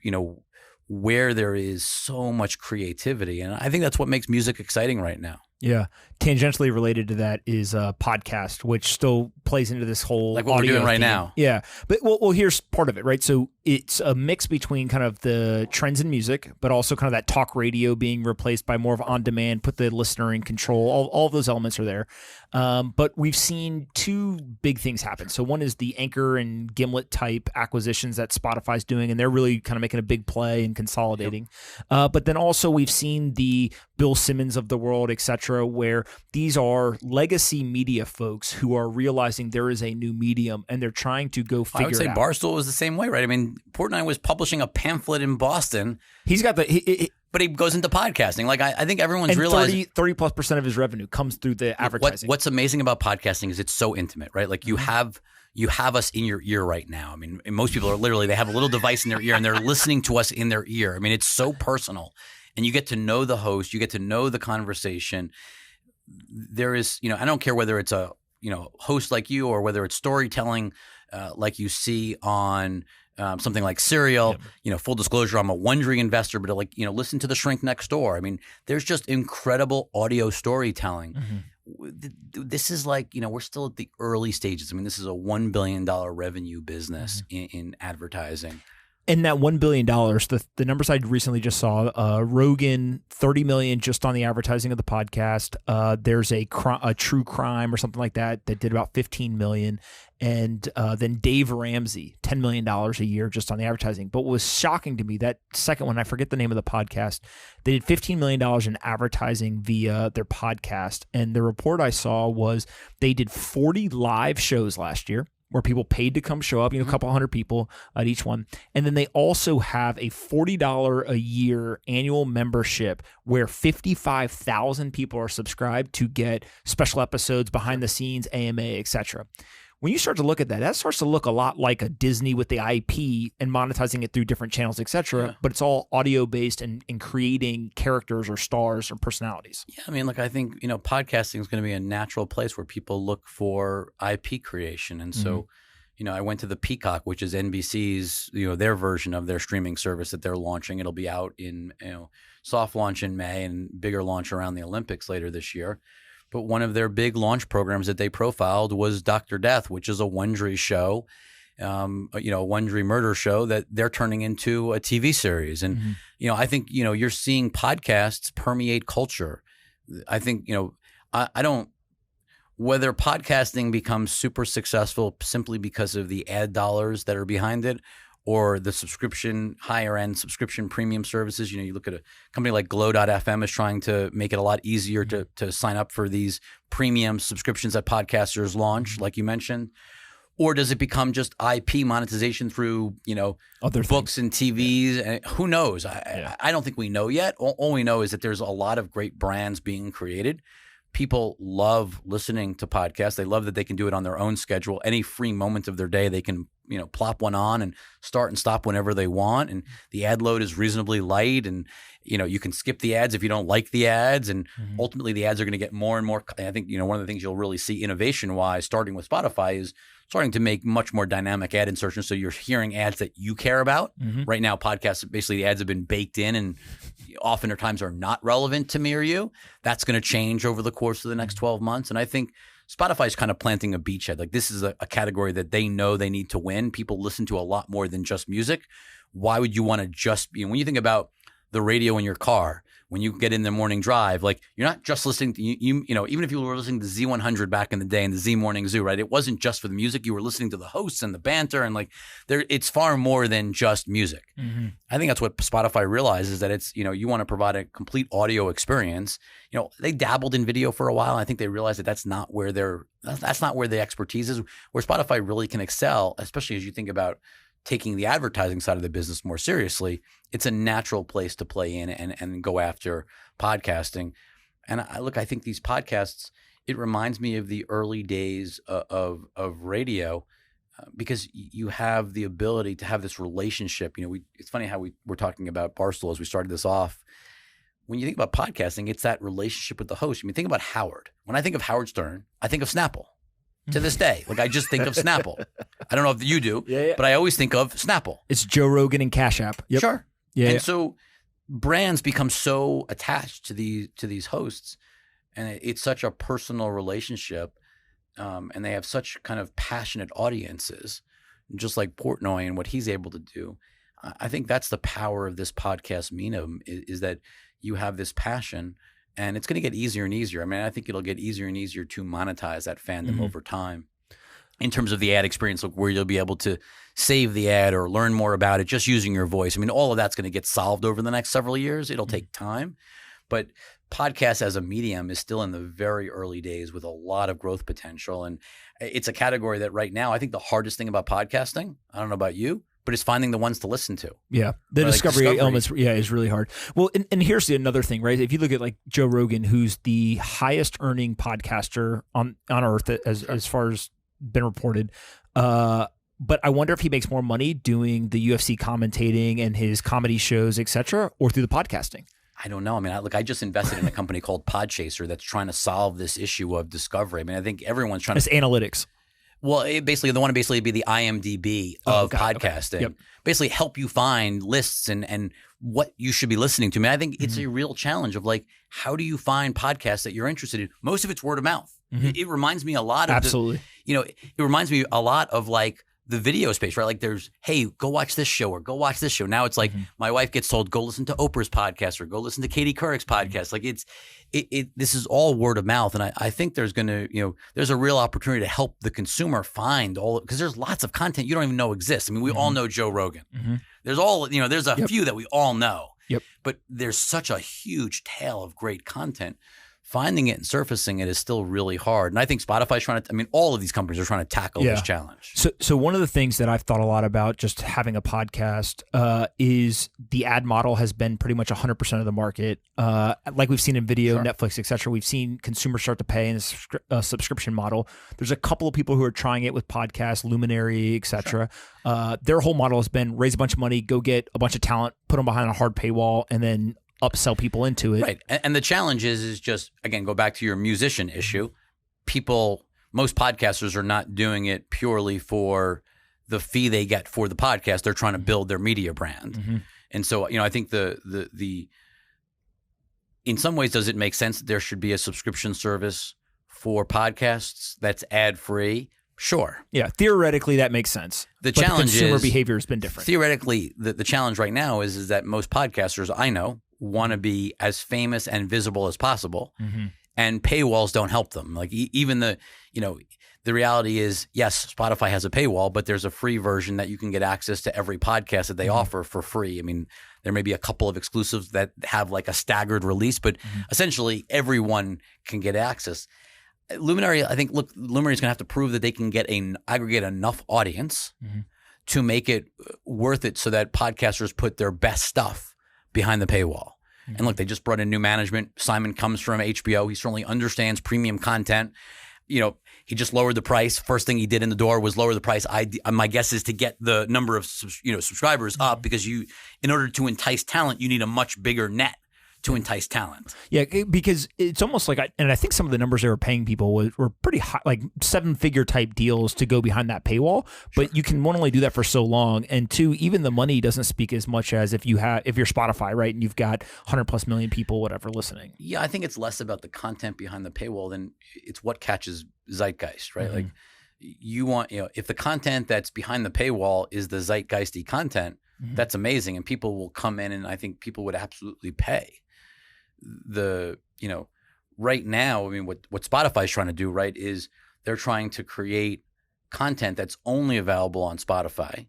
where there is so much creativity. And I think that's what makes music exciting right now. Yeah. Tangentially related to that is a podcast, which still plays into this whole like what we're doing right now. Yeah. But well, here's part of it, right? So it's a mix between kind of the trends in music, but also kind of that talk radio being replaced by more of on demand, put the listener in control. All of those elements are there. But we've seen two big things happen. So one is the Anchor and Gimlet type acquisitions that Spotify's doing, and they're really kind of making a big play and consolidating. But then also we've seen the Bill Simmons of the world, et cetera, where these are legacy media folks who are realizing there is a new medium and they're trying to go figure it out. I would say Barstool was the same way, right? I mean, Portnoy was publishing a pamphlet in Boston. He's got but he goes into podcasting. Like, I think everyone's and realizing 30+% of his revenue comes through the advertising. What's amazing about podcasting is it's so intimate, right? Like you have us in your ear right now. I mean, most people are literally, they have a little device in their ear and they're listening to us in their ear. I mean, it's so personal, and you get to know the host, you get to know the conversation. There is, I don't care whether it's a, host like you or whether it's storytelling like you see on something like Serial. Full disclosure, I'm a Wondery investor, but listen to The Shrink Next Door. I mean, there's just incredible audio storytelling. This is like, we're still at the early stages. I mean, this is a $1 billion revenue business in advertising. And that $1 billion, the numbers I recently just saw, Rogan, $30 million just on the advertising of the podcast. There's a true crime or something like that did about $15 million. And then Dave Ramsey, $10 million a year just on the advertising. But what was shocking to me, that second one, I forget the name of the podcast, they did $15 million in advertising via their podcast. And the report I saw was they did 40 live shows last year, where people paid to come show up, a couple hundred people at each one. And then they also have a $40 a year annual membership where 55,000 people are subscribed to get special episodes, behind the scenes, AMA, etc. When you start to look at that starts to look a lot like a Disney with the IP and monetizing it through different channels, etc. But it's all audio based and creating characters or stars or personalities. Yeah, I mean, I think, podcasting is going to be a natural place where people look for IP creation. And so, I went to the Peacock, which is NBC's, their version of their streaming service that they're launching. It'll be out in, soft launch in May and bigger launch around the Olympics later this year. But one of their big launch programs that they profiled was Dr. Death, which is a Wondery show, a Wondery murder show that they're turning into a TV series. And, I think, you're seeing podcasts permeate culture. I think, I don't, whether podcasting becomes super successful simply because of the ad dollars that are behind it, or the subscription, higher end subscription premium services. You look at a company like Glow.fm is trying to make it a lot easier to sign up for these premium subscriptions that podcasters launch, like you mentioned. Or does it become just IP monetization through, other books and TVs? Yeah. And who knows? I don't think we know yet. All we know is that there's a lot of great brands being created. People love listening to podcasts. They love that they can do it on their own schedule. Any free moment of their day, they can, plop one on and start and stop whenever they want. And the ad load is reasonably light, and you can skip the ads if you don't like the ads. And ultimately the ads are going to get more and more. I think, one of the things you'll really see innovation wise, starting with Spotify, is starting to make much more dynamic ad insertions. So you're hearing ads that you care about. Right now, podcasts, basically the ads have been baked in and oftentimes are not relevant to me or you. That's going to change over the course of the next 12 months. And I think Spotify is kind of planting a beachhead. Like, this is a category that they know they need to win. People listen to a lot more than just music. Why would you want to just when you think about the radio in your car, when you get in the morning drive, like, you're not just listening to even if you were listening to Z100 back in the day and the Z Morning Zoo, right? It wasn't just for the music. You were listening to the hosts and the banter, and it's far more than just music. I think that's what Spotify realizes, that it's, you want to provide a complete audio experience. They dabbled in video for a while. I think they realized that that's not where the expertise is. Where Spotify really can excel, especially as you think about taking the advertising side of the business more seriously, it's a natural place to play in and go after podcasting. And I think these podcasts, it reminds me of the early days of radio, because you have the ability to have this relationship. It's funny how we're talking about Barstool as we started this off. When you think about podcasting, it's that relationship with the host. Think about Howard. When I think of Howard Stern, I think of Snapple. To this day, I just think of Snapple. I don't know if you do, but I always think of Snapple. It's Joe Rogan and Cash App. Yep. Sure. And so brands become so attached to these hosts, and it's such a personal relationship, and they have such kind of passionate audiences, just like Portnoy and what he's able to do. I think that's the power of this podcast medium, is that you have this passion. And it's going to get easier and easier. I think it'll get easier and easier to monetize that fandom over time, in terms of the ad experience, where you'll be able to save the ad or learn more about it just using your voice. All of that's going to get solved over the next several years. It'll take time. But podcast as a medium is still in the very early days with a lot of growth potential. And it's a category that right now, I think the hardest thing about podcasting, I don't know about you, but it's finding the ones to listen to. Yeah. The discovery elements, is really hard. Well, and here's another thing, right? If you look at Joe Rogan, who's the highest earning podcaster on earth as far as been reported, but I wonder if he makes more money doing the UFC commentating and his comedy shows, et cetera, or through the podcasting. I don't know. I just invested in a company called Podchaser that's trying to solve this issue of discovery. I think everyone's trying to... It's analytics. Well, they want to be the IMDb of podcasting. Okay. Yep. Basically help you find lists and what you should be listening to. I think it's a real challenge of how do you find podcasts that you're interested in? Most of it's word of mouth. It reminds me a lot of it reminds me a lot of the video space, right? There's, hey, go watch this show or go watch this show. Now it's my wife gets told, go listen to Oprah's podcast or go listen to Katie Couric's podcast. This is all word of mouth. And I think there's going to, there's a real opportunity to help the consumer find because there's lots of content you don't even know exists. We all know Joe Rogan. There's there's a few that we all know, but there's such a huge tail of great content. Finding it and surfacing it is still really hard. And I think Spotify's trying to, all of these companies are trying to tackle this challenge. So one of the things that I've thought a lot about just having a podcast is the ad model has been pretty much 100% of the market. Like we've seen in video, Netflix, et cetera, we've seen consumers start to pay in a subscription model. There's a couple of people who are trying it with podcasts, Luminary, et cetera. Their whole model has been raise a bunch of money, go get a bunch of talent, put them behind a hard paywall, and then upsell people into it. Right. And the challenge is just, again, go back to your musician issue. Most podcasters are not doing it purely for the fee they get for the podcast. They're trying to build their media brand. And so, I think the in some ways, does it make sense that there should be a subscription service for podcasts that's ad-free? Sure. Yeah. Theoretically, that makes sense. The challenge is consumer behavior has been different. Theoretically, the challenge right now is that most podcasters I know want to be as famous and visible as possible, and paywalls don't help them. Even the reality is, yes, Spotify has a paywall, but there's a free version that you can get access to every podcast that they offer for free. There may be a couple of exclusives that have a staggered release, but essentially everyone can get access. Luminary, I think, Luminary is going to have to prove that they can aggregate enough audience to make it worth it so that podcasters put their best stuff behind the paywall. And look, they just brought in new management. Simon comes from HBO. He certainly understands premium content. He just lowered the price. First thing he did in the door was lower the price. My guess is to get the number of subscribers up, because in order to entice talent, you need a much bigger net to entice talent. Yeah, because it's almost like, I think some of the numbers they were paying people were pretty high, like 7-figure type deals to go behind that paywall. But you can, one, only do that for so long, and two, even the money doesn't speak as much as if you're Spotify, right, and you've got 100+ million people, whatever, listening. Yeah, I think it's less about the content behind the paywall than it's what catches zeitgeist, right? Like, you want, if the content that's behind the paywall is the zeitgeisty content, that's amazing, and people will come in, and I think people would absolutely pay. Right now, I mean, what Spotify is trying to do, right, is they're trying to create content that's only available on Spotify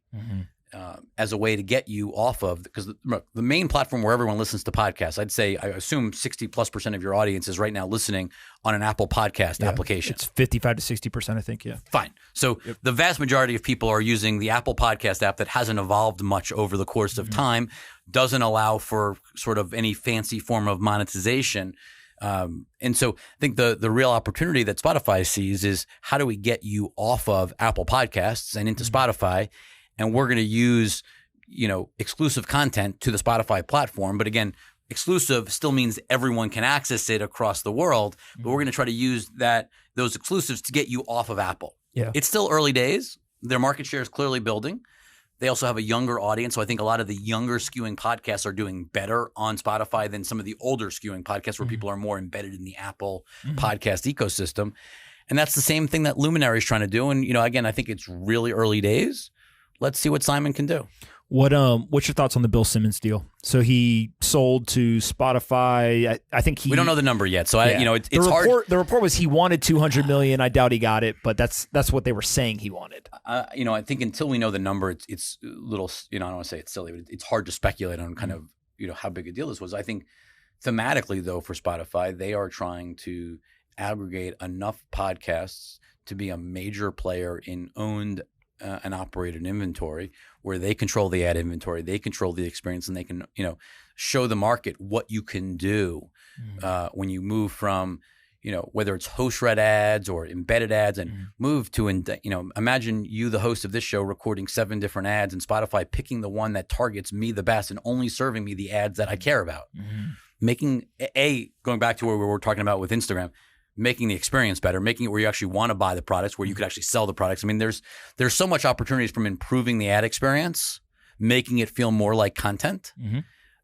as a way to get you off of, because the main platform where everyone listens to podcasts, I assume 60+% of your audience is right now listening on an Apple Podcast application. It's 55 to 60%, I think. Yeah. Fine. So the vast majority of people are using the Apple Podcast app that hasn't evolved much over the course of time, doesn't allow for sort of any fancy form of monetization. And so I think the real opportunity that Spotify sees is, how do we get you off of Apple Podcasts and into Spotify? And we're going to use, exclusive content to the Spotify platform. But again, exclusive still means everyone can access it across the world. But we're going to try to use those exclusives to get you off of Apple. Yeah. It's still early days. Their market share is clearly building. They also have a younger audience. So I think a lot of the younger skewing podcasts are doing better on Spotify than some of the older skewing podcasts, where people are more embedded in the Apple podcast ecosystem. And that's the same thing that Luminary is trying to do. And, again, I think it's really early days. Let's see what Simon can do. What's your thoughts on the Bill Simmons deal? So he sold to Spotify. I think we don't know the number yet. So it's hard. The report was he wanted $200 million. I doubt he got it, but that's what they were saying he wanted. I think until we know the number, it's a little. I don't want to say it's silly, but it's hard to speculate on kind of how big a deal this was. I think thematically, though, for Spotify, they are trying to aggregate enough podcasts to be a major player in owned and operated inventory, where they control the ad inventory, they control the experience, and they can, show the market what you can do when you move from, whether it's host-read ads or embedded ads, and move to, imagine you, the host of this show, recording 7 different ads, and Spotify picking the one that targets me the best and only serving me the ads that I care about. Making going back to where we were talking about with Instagram, making the experience better, making it where you actually want to buy the products, where you could actually sell the products. I mean, there's so much opportunities from improving the ad experience, making it feel more like content.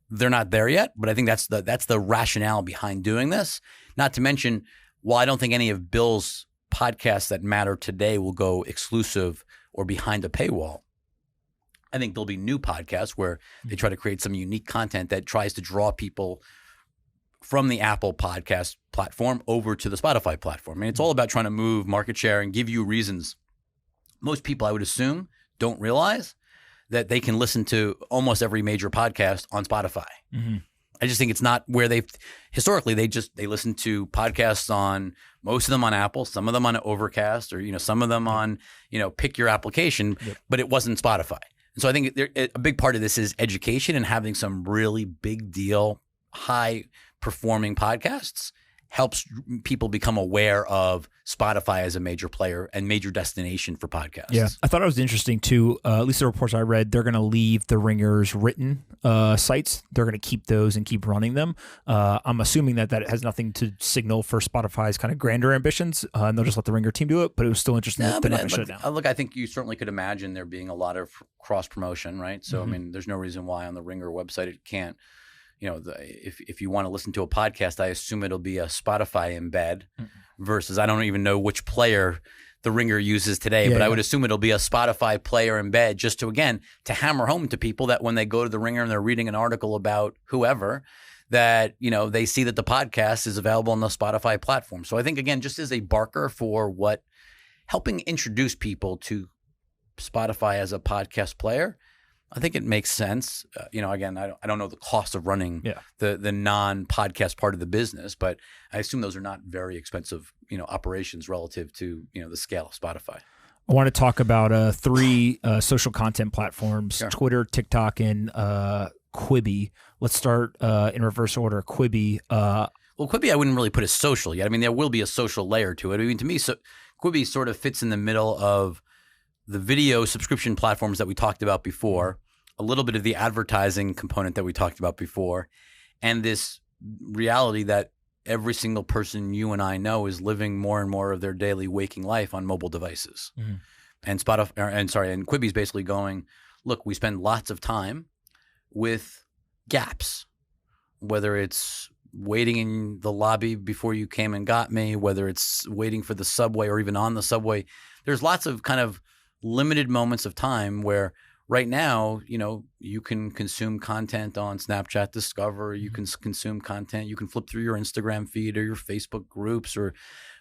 They're not there yet, but I think that's the rationale behind doing this. Not to mention, while I don't think any of Bill's podcasts that matter today will go exclusive or behind a paywall, I think there'll be new podcasts where they try to create some unique content that tries to draw people from the Apple podcast platform over to the Spotify platform. I mean, it's all about trying to move market share and give you reasons. Most people, I would assume, don't realize that they can listen to almost every major podcast on Spotify. I just think it's not where historically, they listen to podcasts on, most of them on Apple, some of them on Overcast, or, some of them on, pick your application, but it wasn't Spotify. And so I think a big part of this is education, and having some really big deal, high performing podcasts helps people become aware of Spotify as a major player and major destination for podcasts. Yeah, I thought it was interesting too. At least the reports I read, they're going to leave the Ringer's written sites. They're going to keep those and keep running them. I'm assuming that has nothing to signal for Spotify's kind of grander ambitions, and they'll just let the Ringer team do it. But it was still interesting that they're not going to shut it down. Look, I think you certainly could imagine there being a lot of cross promotion, right? So I mean, there's no reason why on the Ringer website it can't. If you want to listen to a podcast, I assume it'll be a Spotify embed versus I don't even know which player the Ringer uses today, but I would assume it'll be a Spotify player embed, just to hammer home to people that when they go to the Ringer and they're reading an article about whoever, that, they see that the podcast is available on the Spotify platform. So I think, again, just as a barker for helping introduce people to Spotify as a podcast player, I think it makes sense. Again, I don't know the cost of running the non-podcast part of the business, but I assume those are not very expensive, operations relative to, the scale of Spotify. I want to talk about 3 social content platforms: Sure. Twitter, TikTok, and Quibi. Let's start in reverse order. Quibi. Well, Quibi I wouldn't really put as social yet. I mean, there will be a social layer to it. I mean, to me, so Quibi sort of fits in the middle of the video subscription platforms that we talked about before, a little bit of the advertising component that we talked about before, and this reality that every single person you and I know is living more and more of their daily waking life on mobile devices. Mm-hmm. And and Quibi's basically going, look, we spend lots of time with gaps, whether it's waiting in the lobby before you came and got me, whether it's waiting for the subway or even on the subway. There's lots of kind of limited moments of time where right now, you can consume content on Snapchat Discover, you can consume content, you can flip through your Instagram feed or your Facebook groups or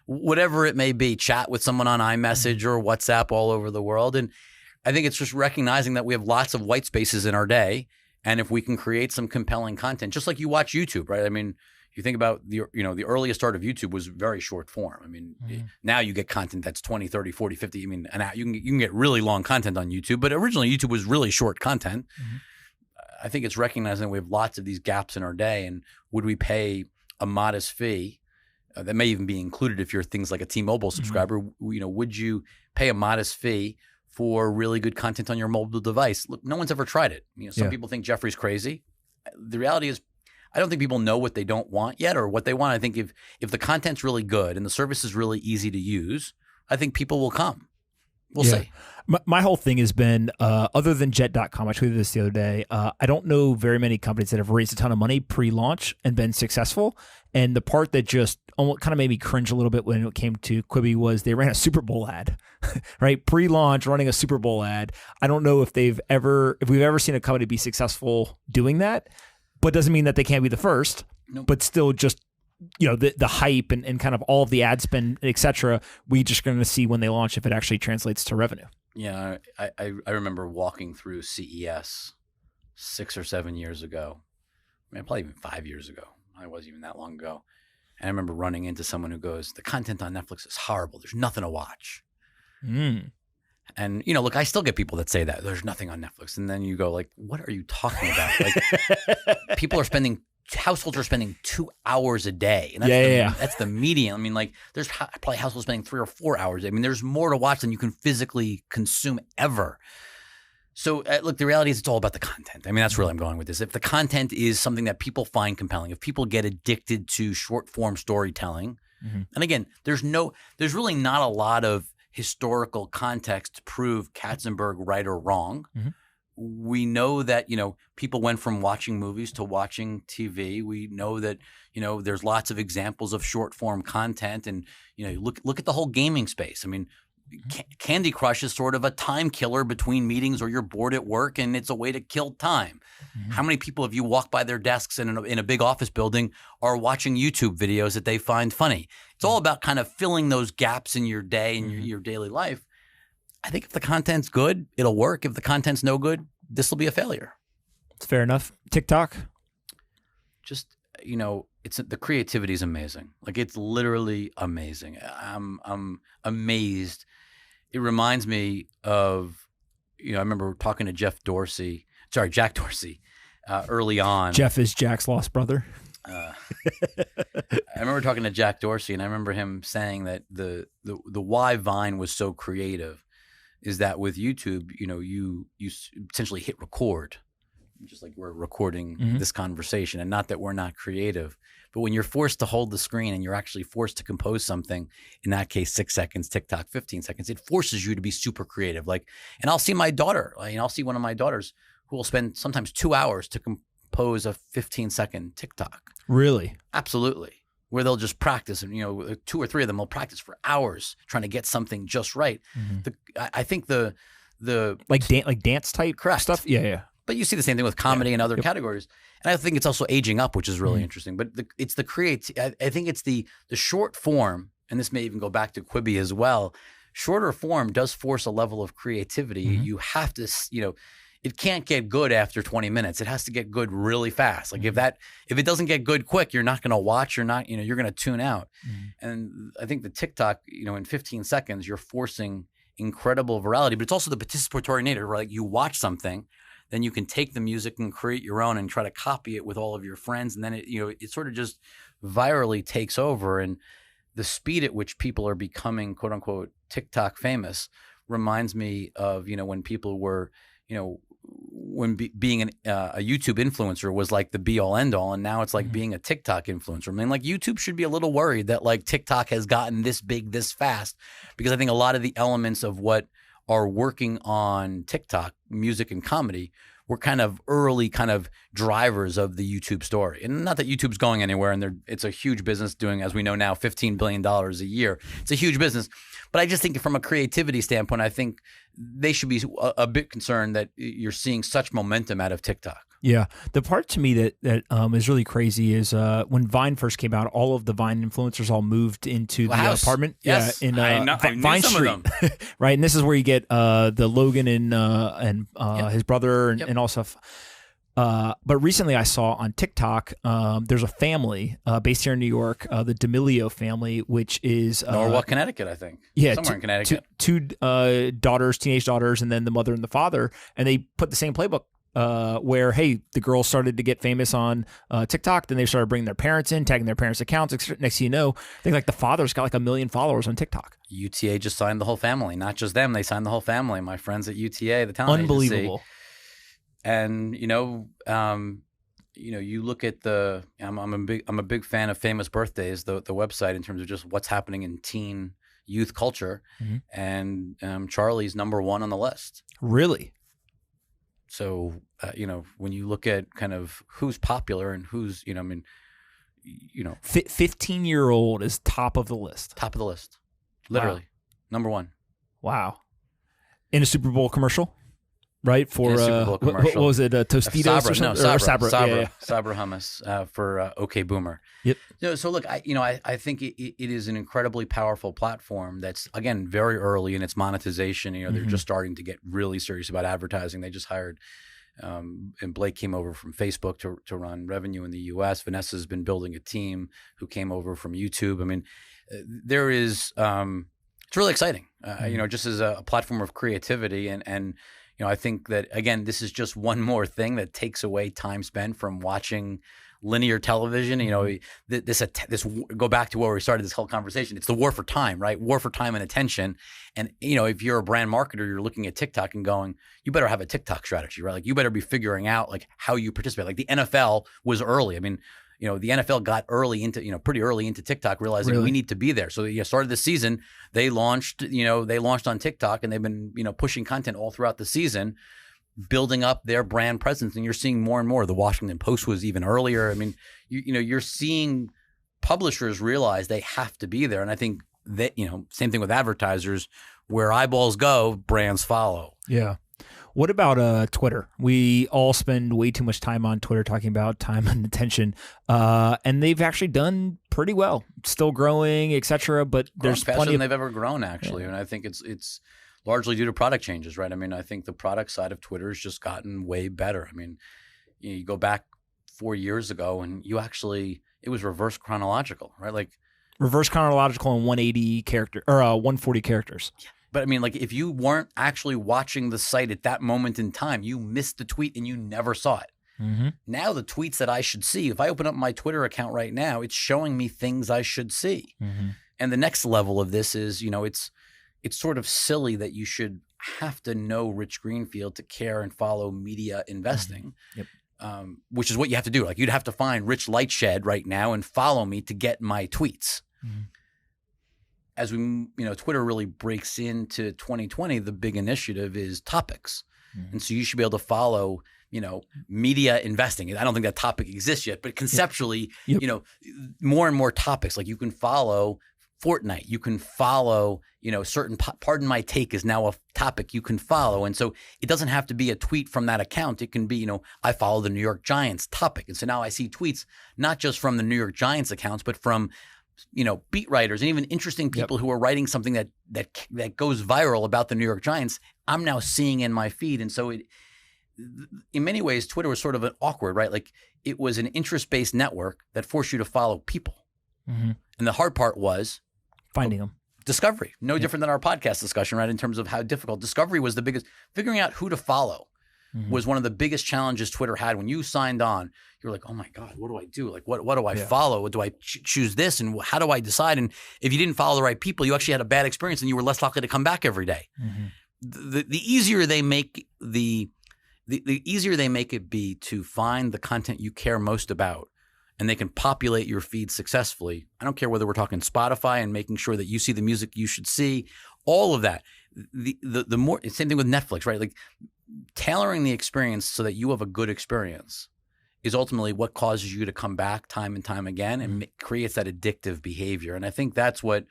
whatever it may be, chat with someone on iMessage or WhatsApp all over the world. And I think it's just recognizing that we have lots of white spaces in our day. And if we can create some compelling content, just like you watch YouTube, right? I mean, you think about the earliest start of YouTube was very short form. I mean, now you get content that's 20, 30, 40, 50. I mean, and you can get really long content on YouTube, but originally YouTube was really short content. I think it's recognizing that we have lots of these gaps in our day, and would we pay a modest fee that may even be included if you're things like a T-Mobile subscriber? Would you pay a modest fee for really good content on your mobile device? Look, no one's ever tried it. Some people think Jeffrey's crazy. The reality is, I don't think people know what they don't want yet or what they want. I think if the content's really good and the service is really easy to use, I think people will come. We'll see. My whole thing has been, other than Jet.com, I tweeted this the other day, I don't know very many companies that have raised a ton of money pre-launch and been successful. And the part that just almost kind of made me cringe a little bit when it came to Quibi was they ran a Super Bowl ad, right? Pre-launch, running a Super Bowl ad. I don't know if we've ever seen a company be successful doing that, but doesn't mean that they can't be the first. Nope. But still just, the hype and kind of all of the ad spend, et cetera, we just going to see when they launch if it actually translates to revenue. Yeah, I remember walking through CES 6 or 7 years ago. Probably even 5 years ago. It wasn't even that long ago. And I remember running into someone who goes, the content on Netflix is horrible. There's nothing to watch. And, look, I still get people that say that. There's nothing on Netflix. And then you go like, what are you talking about? Like, households are spending 2 hours a day. And that's the median. I mean, like, there's probably households spending 3 or 4 hours. I mean, there's more to watch than you can physically consume ever. So, look, the reality is it's all about the content. I mean, that's where I'm going with this. If the content is something that people find compelling, if people get addicted to short form storytelling, and again, there's really not a lot of historical context to prove Katzenberg right or wrong. We know that, people went from watching movies to watching TV. We know that, there's lots of examples of short form content, and, look at the whole gaming space. I mean, Candy Crush is sort of a time killer between meetings, or you're bored at work and it's a way to kill time. How many people, if you walk by their desks in a big office building, are watching YouTube videos that they find funny? It's all about kind of filling those gaps in your day and your daily life. I think if the content's good, it'll work. If the content's no good, this will be a failure. It's fair enough. TikTok? Just, the creativity is amazing. Like, it's literally amazing. I'm amazed. It reminds me of, I remember talking to Jack Dorsey, early on. Jeff is Jack's lost brother. I remember talking to Jack Dorsey, and I remember him saying that the why Vine was so creative is that with YouTube, you essentially hit record, just like we're recording this conversation, and not that we're not creative, but when you're forced to hold the screen and you're actually forced to compose something, in that case, 6 seconds, TikTok, 15 seconds, it forces you to be super creative. Like, and I'll see my daughter, I'll see one of my daughters who will spend sometimes 2 hours to compose a 15-second TikTok. Really? Absolutely. Where they'll just practice, and 2 or 3 of them will practice for hours trying to get something just right. I think the like dance type stuff. Yeah. But you see the same thing with comedy and other categories. And I think it's also aging up, which is really interesting. But it's the I think it's the short form, and this may even go back to Quibi as well. Shorter form does force a level of creativity. You have to, it can't get good after 20 minutes. It has to get good really fast. Like if it doesn't get good quick, you're not going to watch. You're not, you're going to tune out. And I think the TikTok, in 15 seconds, you're forcing incredible virality, but it's also the participatory nature, right? Like you watch something, then you can take the music and create your own and try to copy it with all of your friends. And then it sort of just virally takes over. And the speed at which people are becoming quote unquote TikTok famous reminds me of, when people were, when being a YouTube influencer was like the be all end all. And now it's like being a TikTok influencer. I mean, like YouTube should be a little worried that like TikTok has gotten this big, this fast, because I think a lot of the elements of what are working on TikTok, music and comedy, were kind of early kind of drivers of the YouTube story. And not that YouTube's going anywhere, and it's a huge business doing, as we know now, $15 billion a year. It's a huge business. But I just think from a creativity standpoint, I think they should be a bit concerned that you're seeing such momentum out of TikTok. Yeah. The part to me that is really crazy is when Vine first came out, all of the Vine influencers all moved into the apartment. Yes. Yeah, in I knew Vine some Street. of them. Right. And this is where you get the Logan and his brother and all stuff. But recently I saw on TikTok, there's a family based here in New York, the D'Amelio family, which is Norwalk, Connecticut, I think. Yeah, somewhere in Connecticut. Two daughters, teenage daughters, and then the mother and the father, and they put the same playbook. Where, hey, the girls started to get famous on TikTok, then they started bringing their parents in, tagging their parents' accounts. Next thing you know, I think like the father's got like 1 million followers on TikTok. UTA just signed the whole family, not just them. They signed the whole family. My friends at UTA, the talent Unbelievable. agency. And you look at I'm a big fan of Famous Birthdays, the website, in terms of just what's happening in teen youth culture, and Charlie's number one on the list. Really? So, when you look at kind of who's popular and who's, 15-year-old is top of the list. Top of the list. Literally. Wow. Number one. Wow. In a Super Bowl commercial, right? For, in a Super Bowl commercial. What was it? Tostitos Sabra, or something? No, Or Sabra. Yeah. Sabra hummus for OK Boomer. Yep. So look, I think it is an incredibly powerful platform that's, again, very early in its monetization. They're just starting to get really serious about advertising. They just hired, and Blake came over from Facebook to run revenue in the U.S. Vanessa's been building a team who came over from YouTube. I mean, there is, it's really exciting, just as a platform of creativity. And I think that, again, this is just one more thing that takes away time spent from watching linear television. This go back to where we started this whole conversation. It's the war for time, right? War for time and attention. And if you're a brand marketer, you're looking at TikTok and going, you better have a TikTok strategy, right? Like you better be figuring out like how you participate. Like the NFL was early. I mean, the NFL got pretty early into TikTok, realizing we need to be there. So started the season, they launched on TikTok, and they've been pushing content all throughout the season, building up their brand presence. And you're seeing more and more. The Washington Post was even earlier. I mean, you're seeing publishers realize they have to be there. And I think that, same thing with advertisers, where eyeballs go, brands follow. Yeah. What about Twitter? We all spend way too much time on Twitter talking about time and attention. And they've actually done pretty well, still growing, et cetera. But there's faster plenty than they've ever grown, actually. Yeah. And I think it's largely due to product changes, right? I mean, I think the product side of Twitter has just gotten way better. I mean, you go back 4 years ago and it was reverse chronological, right? Like reverse chronological in 180 character or 140 characters. Yeah. But I mean, like if you weren't actually watching the site at that moment in time, you missed the tweet and you never saw it. Mm-hmm. Now the tweets that I should see, if I open up my Twitter account right now, it's showing me things I should see. Mm-hmm. And the next level of this is, it's sort of silly that you should have to know Rich Greenfield to care and follow media investing, which is what you have to do. Like you'd have to find Rich Lightshed right now and follow me to get my tweets. Mm-hmm. As we, Twitter really breaks into 2020, the big initiative is topics. Mm-hmm. And so you should be able to follow, media investing. I don't think that topic exists yet, but conceptually, more and more topics. Like you can follow Fortnite, you can follow, certain, pardon my take is now a topic you can follow. And so it doesn't have to be a tweet from that account. It can be, I follow the New York Giants topic. And so now I see tweets, not just from the New York Giants accounts, but from, beat writers and even interesting people who are writing something that goes viral about the New York Giants. I'm now seeing in my feed. And so in many ways, Twitter was sort of an awkward, right? Like it was an interest-based network that forced you to follow people. Mm-hmm. And the hard part was finding them. Discovery. No different than our podcast discussion, right? In terms of how difficult discovery was, the biggest, figuring out who to follow. was one of the biggest challenges Twitter had. When you signed on, you're like, oh my God, what do I do? Like, what do I follow? Do I choose this? And how do I decide? And if you didn't follow the right people, you actually had a bad experience and you were less likely to come back every day. The easier they make the easier they make it be to find the content you care most about, and they can populate your feed successfully. I don't care whether we're talking Spotify and making sure that you see the music you should see, all of that. The more, same thing with Netflix, right? Like tailoring the experience so that you have a good experience is ultimately what causes you to come back time and time again and creates that addictive behavior. And I think that's what,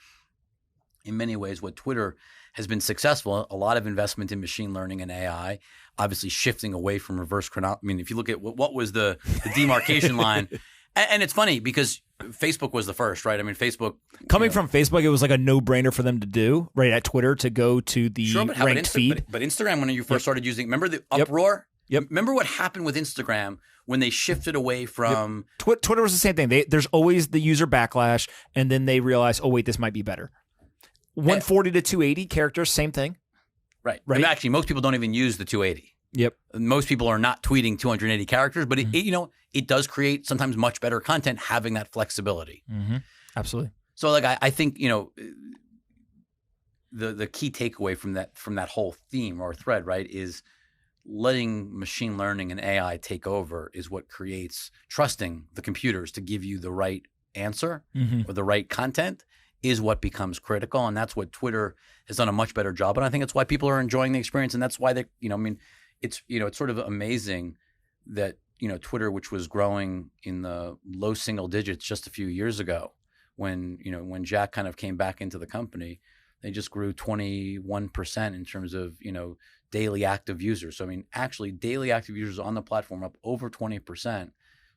in many ways, what Twitter has been successful. A lot of investment in machine learning and AI, obviously shifting away from reverse chronology. I mean, if you look at what was the demarcation line, and it's funny because Facebook was the first, right? I mean, Facebook coming from Facebook, it was like a no-brainer for them to do, right? At Twitter to go to the ranked feed. But Instagram, when you first started using, remember the uproar? Remember what happened with Instagram when they shifted away from Twitter was the same thing. There's always the user backlash, and then they realize, oh wait, this might be better. 140 to 280 characters, same thing. Right. And actually, most people don't even use the 280. Yep. Most people are not tweeting 280 characters, but it does create sometimes much better content having that flexibility. Absolutely. So like I think, the key takeaway from that whole theme or thread, right, is letting machine learning and AI take over is what creates trusting the computers to give you the right answer or the right content is what becomes critical. And that's what Twitter has done a much better job. And I think it's why people are enjoying the experience. And that's why it's sort of amazing that, Twitter, which was growing in the low single digits just a few years ago, when Jack kind of came back into the company, they just grew 21% in terms of, daily active users. So, I mean, actually daily active users on the platform up over 20%,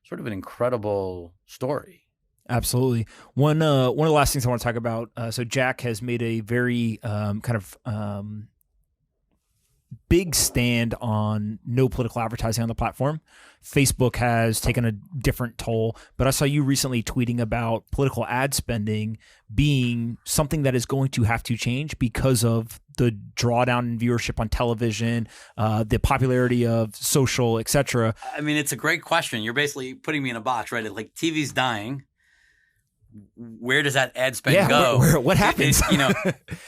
sort of an incredible story. Absolutely. One of the last things I want to talk about. So Jack has made a very big stand on no political advertising on the platform. Facebook has taken a different toll, but I saw you recently tweeting about political ad spending being something that is going to have to change because of the drawdown in viewership on television, the popularity of social, etc. I mean, it's a great question. You're basically putting me in a box, right? Like TV's dying. Where does that ad spend go? What happens? Well,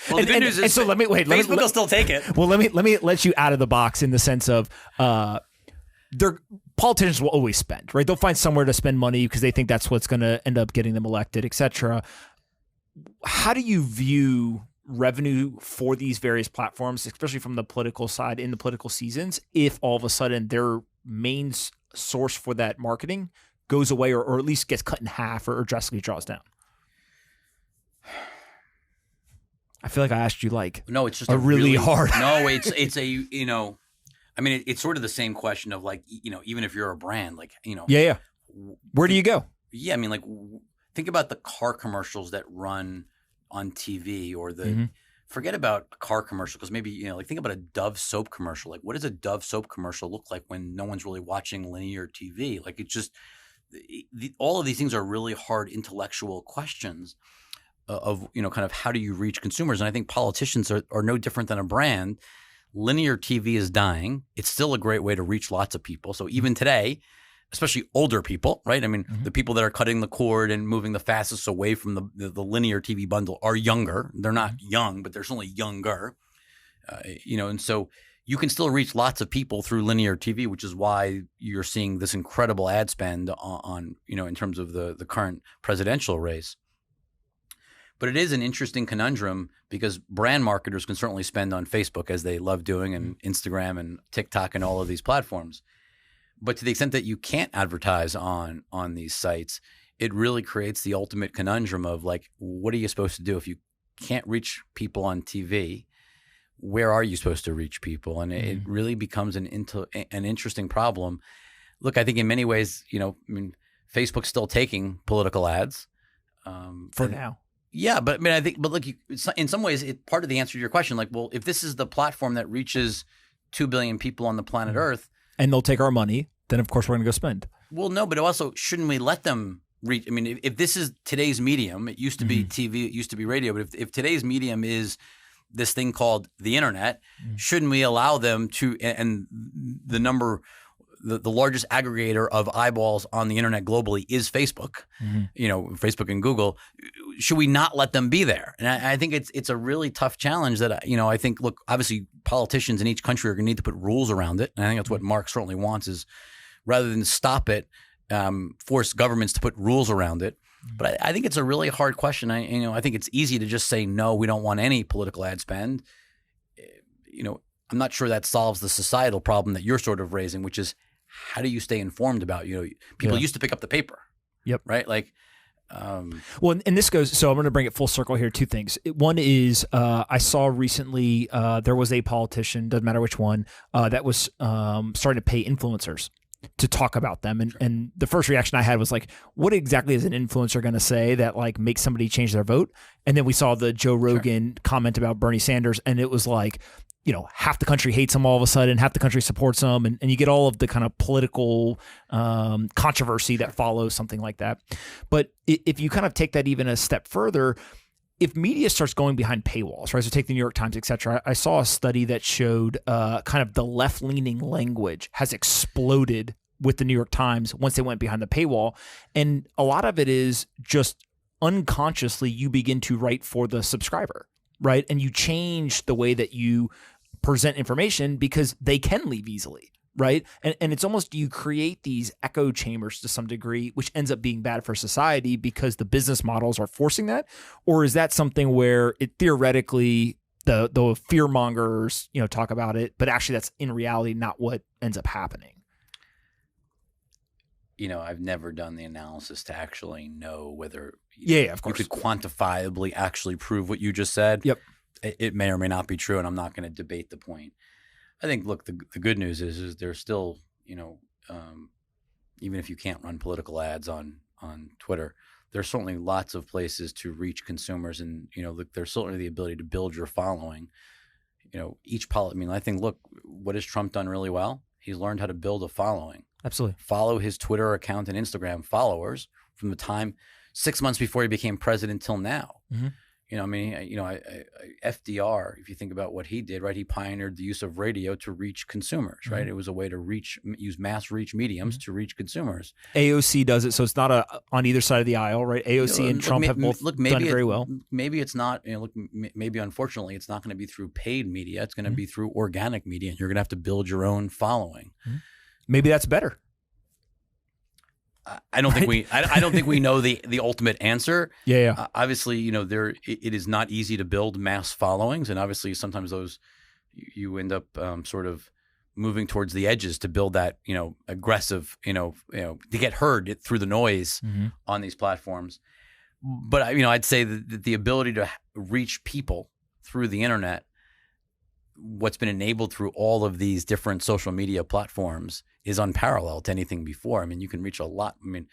the good news is, so Facebook will still take it. Well, let me let you out of the box in the sense of, politicians will always spend, right? They'll find somewhere to spend money because they think that's what's going to end up getting them elected, etc. How do you view revenue for these various platforms, especially from the political side in the political seasons, if all of a sudden their main source for that marketing goes away or at least gets cut in half or drastically draws down? I feel like I asked you no, it's just a really hard. No, it's a I mean, it's sort of the same question of like, even if you're a brand, like, Yeah. Where do you go? Yeah. I mean, like, think about the car commercials that run on TV or forget about a car commercial because maybe, like think about a Dove soap commercial. Like what does a Dove soap commercial look like when no one's really watching linear TV? Like it's just, all of these things are really hard intellectual questions of, kind of how do you reach consumers? And I think politicians are no different than a brand. Linear TV is dying. It's still a great way to reach lots of people. So even today, especially older people, right? I mean, the people that are cutting the cord and moving the fastest away from the linear TV bundle are younger. They're not young, but they're certainly younger. And so you can still reach lots of people through linear TV, which is why you're seeing this incredible ad spend on in terms of the current presidential race. But it is an interesting conundrum because brand marketers can certainly spend on Facebook as they love doing and Instagram and TikTok and all of these platforms. But to the extent that you can't advertise on these sites, it really creates the ultimate conundrum of like, what are you supposed to do if you can't reach people on TV? Where are you supposed to reach people? And it really becomes an interesting problem. Look, I think in many ways, Facebook's still taking political ads for now. Yeah, but I mean, look, in some ways, it's part of the answer to your question. Like, well, if this is the platform that reaches 2 billion people on the planet Earth, and they'll take our money, then of course we're going to go spend. Well, no, but also shouldn't we let them reach? I mean, if this is today's medium, it used to be TV, it used to be radio, but if today's medium is this thing called the internet. Shouldn't we allow them to, and the largest aggregator of eyeballs on the internet globally is Facebook, Facebook and Google. Should we not let them be there? And I think it's a really tough challenge that, I think, look, obviously politicians in each country are going to need to put rules around it. And I think that's what Mark certainly wants, is rather than stop it, force governments to put rules around it. But I think it's a really hard question. I think it's easy to just say, no, we don't want any political ad spend. I'm not sure that solves the societal problem that you're sort of raising, which is, how do you stay informed about, people used to pick up the paper. Yep. Right. Like, well, and this goes, so I'm going to bring it full circle here. Two things. One is, I saw recently, there was a politician, doesn't matter which one, that was starting to pay influencers to talk about them. And the first reaction I had was like, what exactly is an influencer going to say that like makes somebody change their vote? And then we saw the Joe Rogan comment about Bernie Sanders, and it was like, half the country hates him all of a sudden, half the country supports him. And you get all of the kind of political controversy that follows something like that. But if you kind of take that even a step further, if media starts going behind paywalls, right? So take the New York Times, et cetera. I saw a study that showed kind of the left-leaning language has exploded with the New York Times once they went behind the paywall. And a lot of it is just unconsciously you begin to write for the subscriber, right? And you change the way that you present information because they can leave easily, right? And it's almost, you create these echo chambers to some degree, which ends up being bad for society because the business models are forcing that? Or is that something where it theoretically, the fear mongers, talk about it, but actually that's in reality not what ends up happening? I've never done the analysis to actually know whether of course you could quantifiably actually prove what you just said. Yep. It may or may not be true, and I'm not going to debate the point. I think, look, the good news is there's still, even if you can't run political ads on Twitter, there's certainly lots of places to reach consumers, and look, there's certainly the ability to build your following. I think, look, what has Trump done really well? He's learned how to build a following. Absolutely. Follow his Twitter account and Instagram followers from the time 6 months before he became president till now. Mm-hmm. FDR, if you think about what he did, right? He pioneered the use of radio to reach consumers, right? It was a way to use mass reach mediums to reach consumers. AOC does it, so it's not on either side of the aisle, right? AOC and Trump have both done it very well. Maybe it's not, maybe unfortunately it's not going to be through paid media. It's going to be through organic media, and you're going to have to build your own following. Maybe that's better. I don't think we know the ultimate answer. Yeah. Obviously, it is not easy to build mass followings, and obviously sometimes those you end up sort of moving towards the edges to build that aggressive to get heard through the noise on these platforms. But I'd say that the ability to reach people through the internet, what's been enabled through all of these different social media platforms, is unparalleled to anything before. I mean, you can reach a lot. I mean,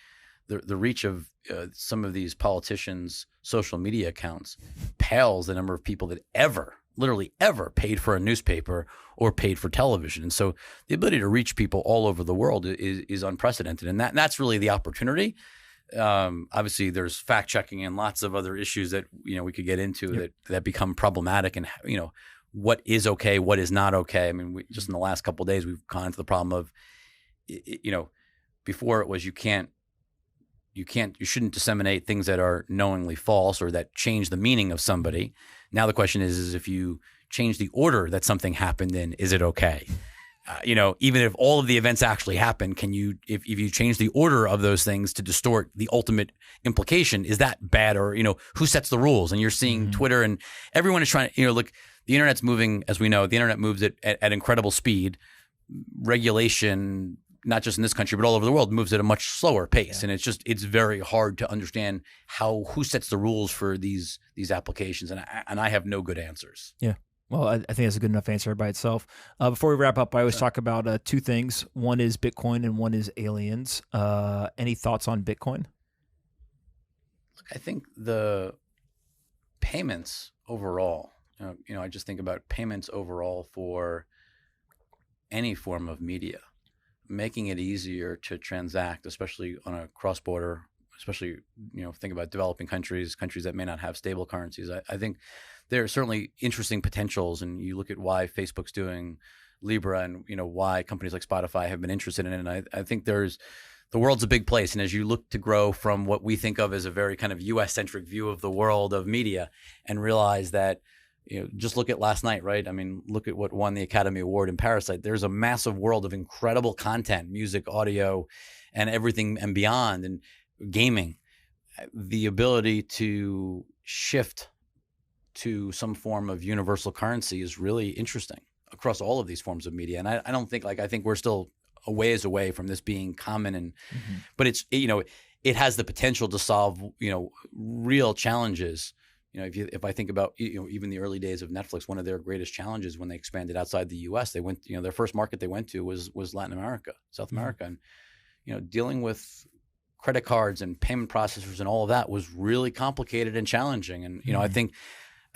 the reach of some of these politicians' social media accounts pales the number of people that literally ever paid for a newspaper or paid for television. And so the ability to reach people all over the world is unprecedented. And that's really the opportunity. Obviously, there's fact checking and lots of other issues that we could get into that become problematic, and what is okay, what is not okay. I mean, just in the last couple of days, we've gone into the problem of, before it was you shouldn't disseminate things that are knowingly false or that change the meaning of somebody. Now the question is if you change the order that something happened in, is it okay? Even if all of the events actually happen, can you, if you change the order of those things to distort the ultimate implication, is that bad? Or, who sets the rules? And you're seeing Twitter and everyone is trying to, look, the internet's moving, as we know, the internet moves at incredible speed. Regulation, not just in this country, but all over the world, moves at a much slower pace. Yeah. And it's very hard to understand who sets the rules for these applications. And I have no good answers. Yeah. Well, I think that's a good enough answer by itself. Before we wrap up, I always talk about two things. One is Bitcoin and one is aliens. Any thoughts on Bitcoin? Look, I think the payments overall, I just think about payments overall for any form of media, making it easier to transact, especially on a cross-border especially, think about developing countries that may not have stable currencies. I think there are certainly interesting potentials, and you look at why Facebook's doing Libra and, why companies like Spotify have been interested in it. And I think the world's a big place. And as you look to grow from what we think of as a very kind of US-centric view of the world of media and realize that, just look at last night, right? I mean, look at what won the Academy Award in Parasite. There's a massive world of incredible content, music, audio, and everything and beyond, and gaming. The ability to shift to some form of universal currency is really interesting across all of these forms of media. And I don't think, I think we're still a ways away from this being common, and but it's, it has the potential to solve, real challenges. If I think about, even the early days of Netflix, one of their greatest challenges when they expanded outside the U.S., they went, their first market they went to was Latin America, South America. And, dealing with credit cards and payment processors and all of that was really complicated and challenging. And, I think,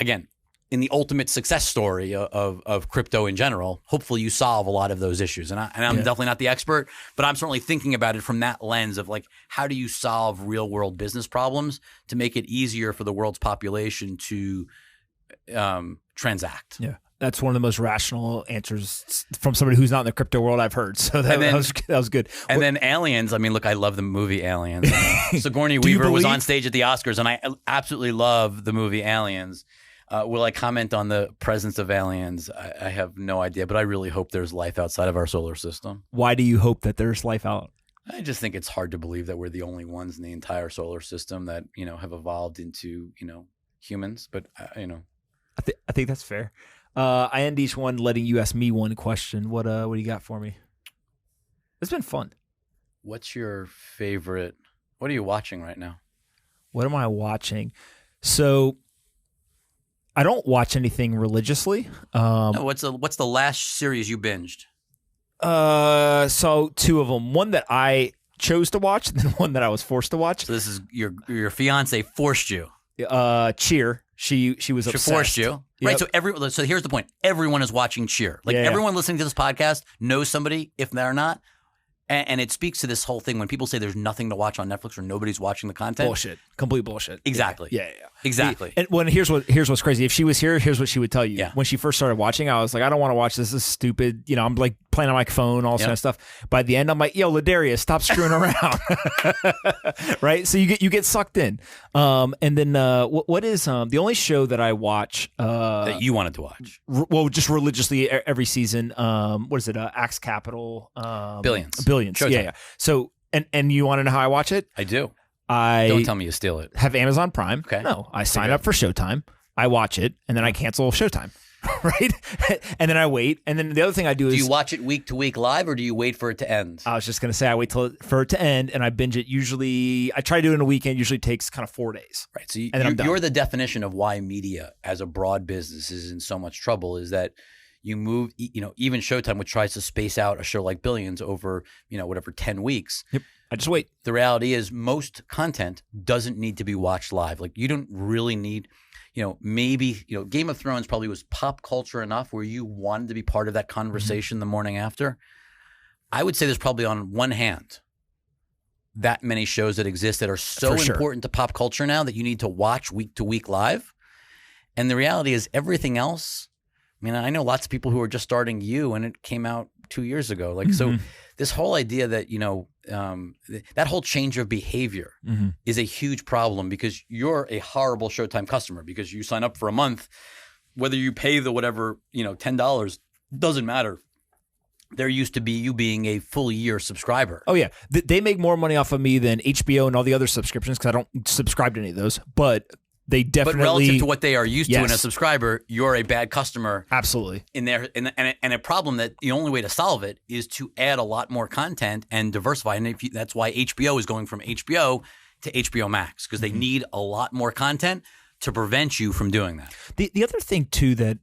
again, in the ultimate success story of crypto in general, hopefully you solve a lot of those issues. And I'm definitely not the expert, but I'm certainly thinking about it from that lens of how do you solve real world business problems to make it easier for the world's population to transact. Yeah. That's one of the most rational answers from somebody who's not in the crypto world I've heard. So that was good. And then Aliens. I mean, look, I love the movie Aliens. Sigourney Weaver was on stage at the Oscars, and I absolutely love the movie Aliens. Will I comment on the presence of aliens? I have no idea, but I really hope there's life outside of our solar system. Why do you hope that there's life out? I just think it's hard to believe that we're the only ones in the entire solar system that, have evolved into, humans. But, I think that's fair. I end each one letting you ask me one question. What do you got for me? It's been fun. What's your favorite? What are you watching right now? What am I watching? So I don't watch anything religiously. What's the last series you binged? So two of them. One that I chose to watch, and then one that I was forced to watch. So this is your fiance forced you. Cheer. She was obsessed. She forced you. Yep. Right. So here's the point. Everyone is watching Cheer. Everyone listening to this podcast knows somebody, if they're not. And it speaks to this whole thing when people say there's nothing to watch on Netflix or nobody's watching the content. Bullshit. Complete bullshit. Exactly. Yeah. Exactly. And here's what's crazy. If she was here, here's what she would tell you. Yeah. When she first started watching, I was like, I don't want to watch this. This is stupid. I'm like playing on my phone, all this kind of stuff. By the end, I'm like, yo, Ladarius, stop screwing around. Right? So you get sucked in. And then what is the only show that I watch that you wanted to watch? Just religiously every season. What is it? Axe Capital. Billions. Showtime. Yeah. So and you want to know how I watch it? I do. I don't tell me you steal it. Have Amazon Prime. Okay. No, I sign up for Showtime. I watch it, and then I cancel Showtime. Right? And then I wait. And then the other thing I do is... Do you watch it week to week live, or do you wait for it to end? I was just going to say I wait for it to end, and I binge it usually... I try to do it in a weekend. Usually takes kind of 4 days. Right. So you're the definition of why media as a broad business is in so much trouble, is that you move... even Showtime, which tries to space out a show like Billions over, 10 weeks... Yep. I just wait. The reality is most content doesn't need to be watched live. You don't really need, maybe, Game of Thrones probably was pop culture enough where you wanted to be part of that conversation the morning after. I would say there's probably on one hand that many shows that exist that are so important to pop culture now that you need to watch week to week live. And the reality is everything else, I know lots of people who are just starting You, and it came out 2 years ago. So this whole idea that, that whole change of behavior is a huge problem because you're a horrible Showtime customer because you sign up for a month, whether you pay the whatever, $10, doesn't matter. There used to be you being a full year subscriber. Oh, yeah. They make more money off of me than HBO and all the other subscriptions because I don't subscribe to any of those. But they definitely... But relative to what they are used to in a subscriber, you're a bad customer. Absolutely. In there, and a problem that the only way to solve it is to add a lot more content and diversify. And that's why HBO is going from HBO to HBO Max, because they need a lot more content to prevent you from doing that. The other thing, too, that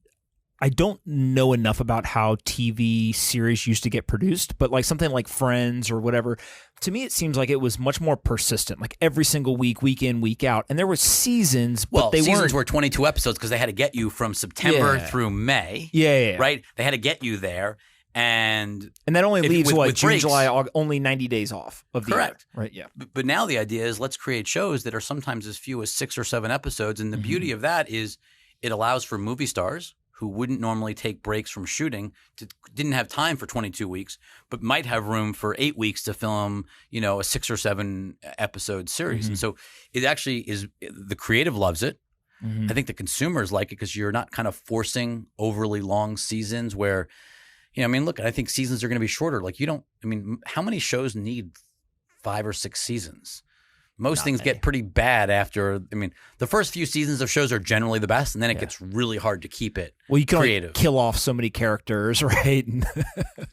I don't know enough about how TV series used to get produced, but like something like Friends or whatever, to me it seems like it was much more persistent, like every single week, week in, week out. And there were seasons, but seasons were 22 episodes because they had to get you from September through May. Yeah. Right? They had to get you there. And that only leaves with June, breaks. July, August, only 90 days off of the Correct. year, right? Yeah. But now the idea is let's create shows that are sometimes as few as 6 or 7 episodes. And the beauty of that is it allows for movie stars who wouldn't normally take breaks from shooting, didn't have time for 22 weeks, but might have room for 8 weeks to film, a 6 or 7 episode series. And so it actually is, the creative loves it. I think the consumers like it because you're not kind of forcing overly long seasons where, look, I think seasons are going to be shorter. Like how many shows need 5 or 6 seasons? Most things get pretty bad after. The first few seasons of shows are generally the best, and then it gets really hard to keep it. Well, you can creative. Kill off so many characters, right?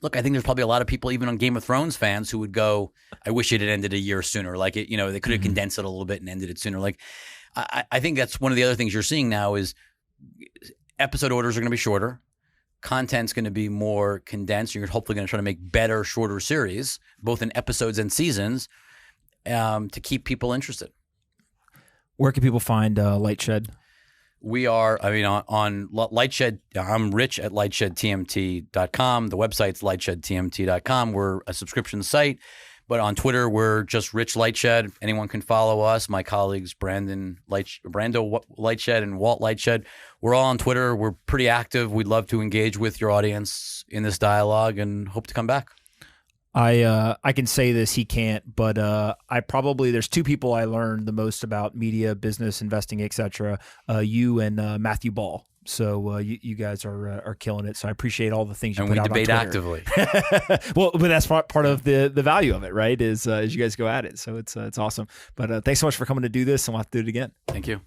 Look, I think there's probably a lot of people, even on Game of Thrones fans, who would go, "I wish it had ended a year sooner." Like it, they could have condensed it a little bit and ended it sooner. Like, I think that's one of the other things you're seeing now is episode orders are going to be shorter. Content's going to be more condensed. You're hopefully going to try to make better, shorter series, both in episodes and seasons. To keep people interested. Where can people find Lightshed? We are, on Lightshed, I'm Rich at lightshedtmt.com. The website's lightshedtmt.com. We're a subscription site, but on Twitter, we're just Rich Lightshed. Anyone can follow us. My colleagues, Brando Lightshed and Walt Lightshed. We're all on Twitter. We're pretty active. We'd love to engage with your audience in this dialogue and hope to come back. I can say this, he can't, but there's 2 people I learned the most about media, business, investing, etc. You and Matthew Ball. So you guys are killing it. So I appreciate all the things you put out on Twitter. And we debate actively. Well, but that's part of the value of it, right? Is you guys go at it. So it's awesome. But thanks so much for coming to do this, and we'll have to do it again. Thank you.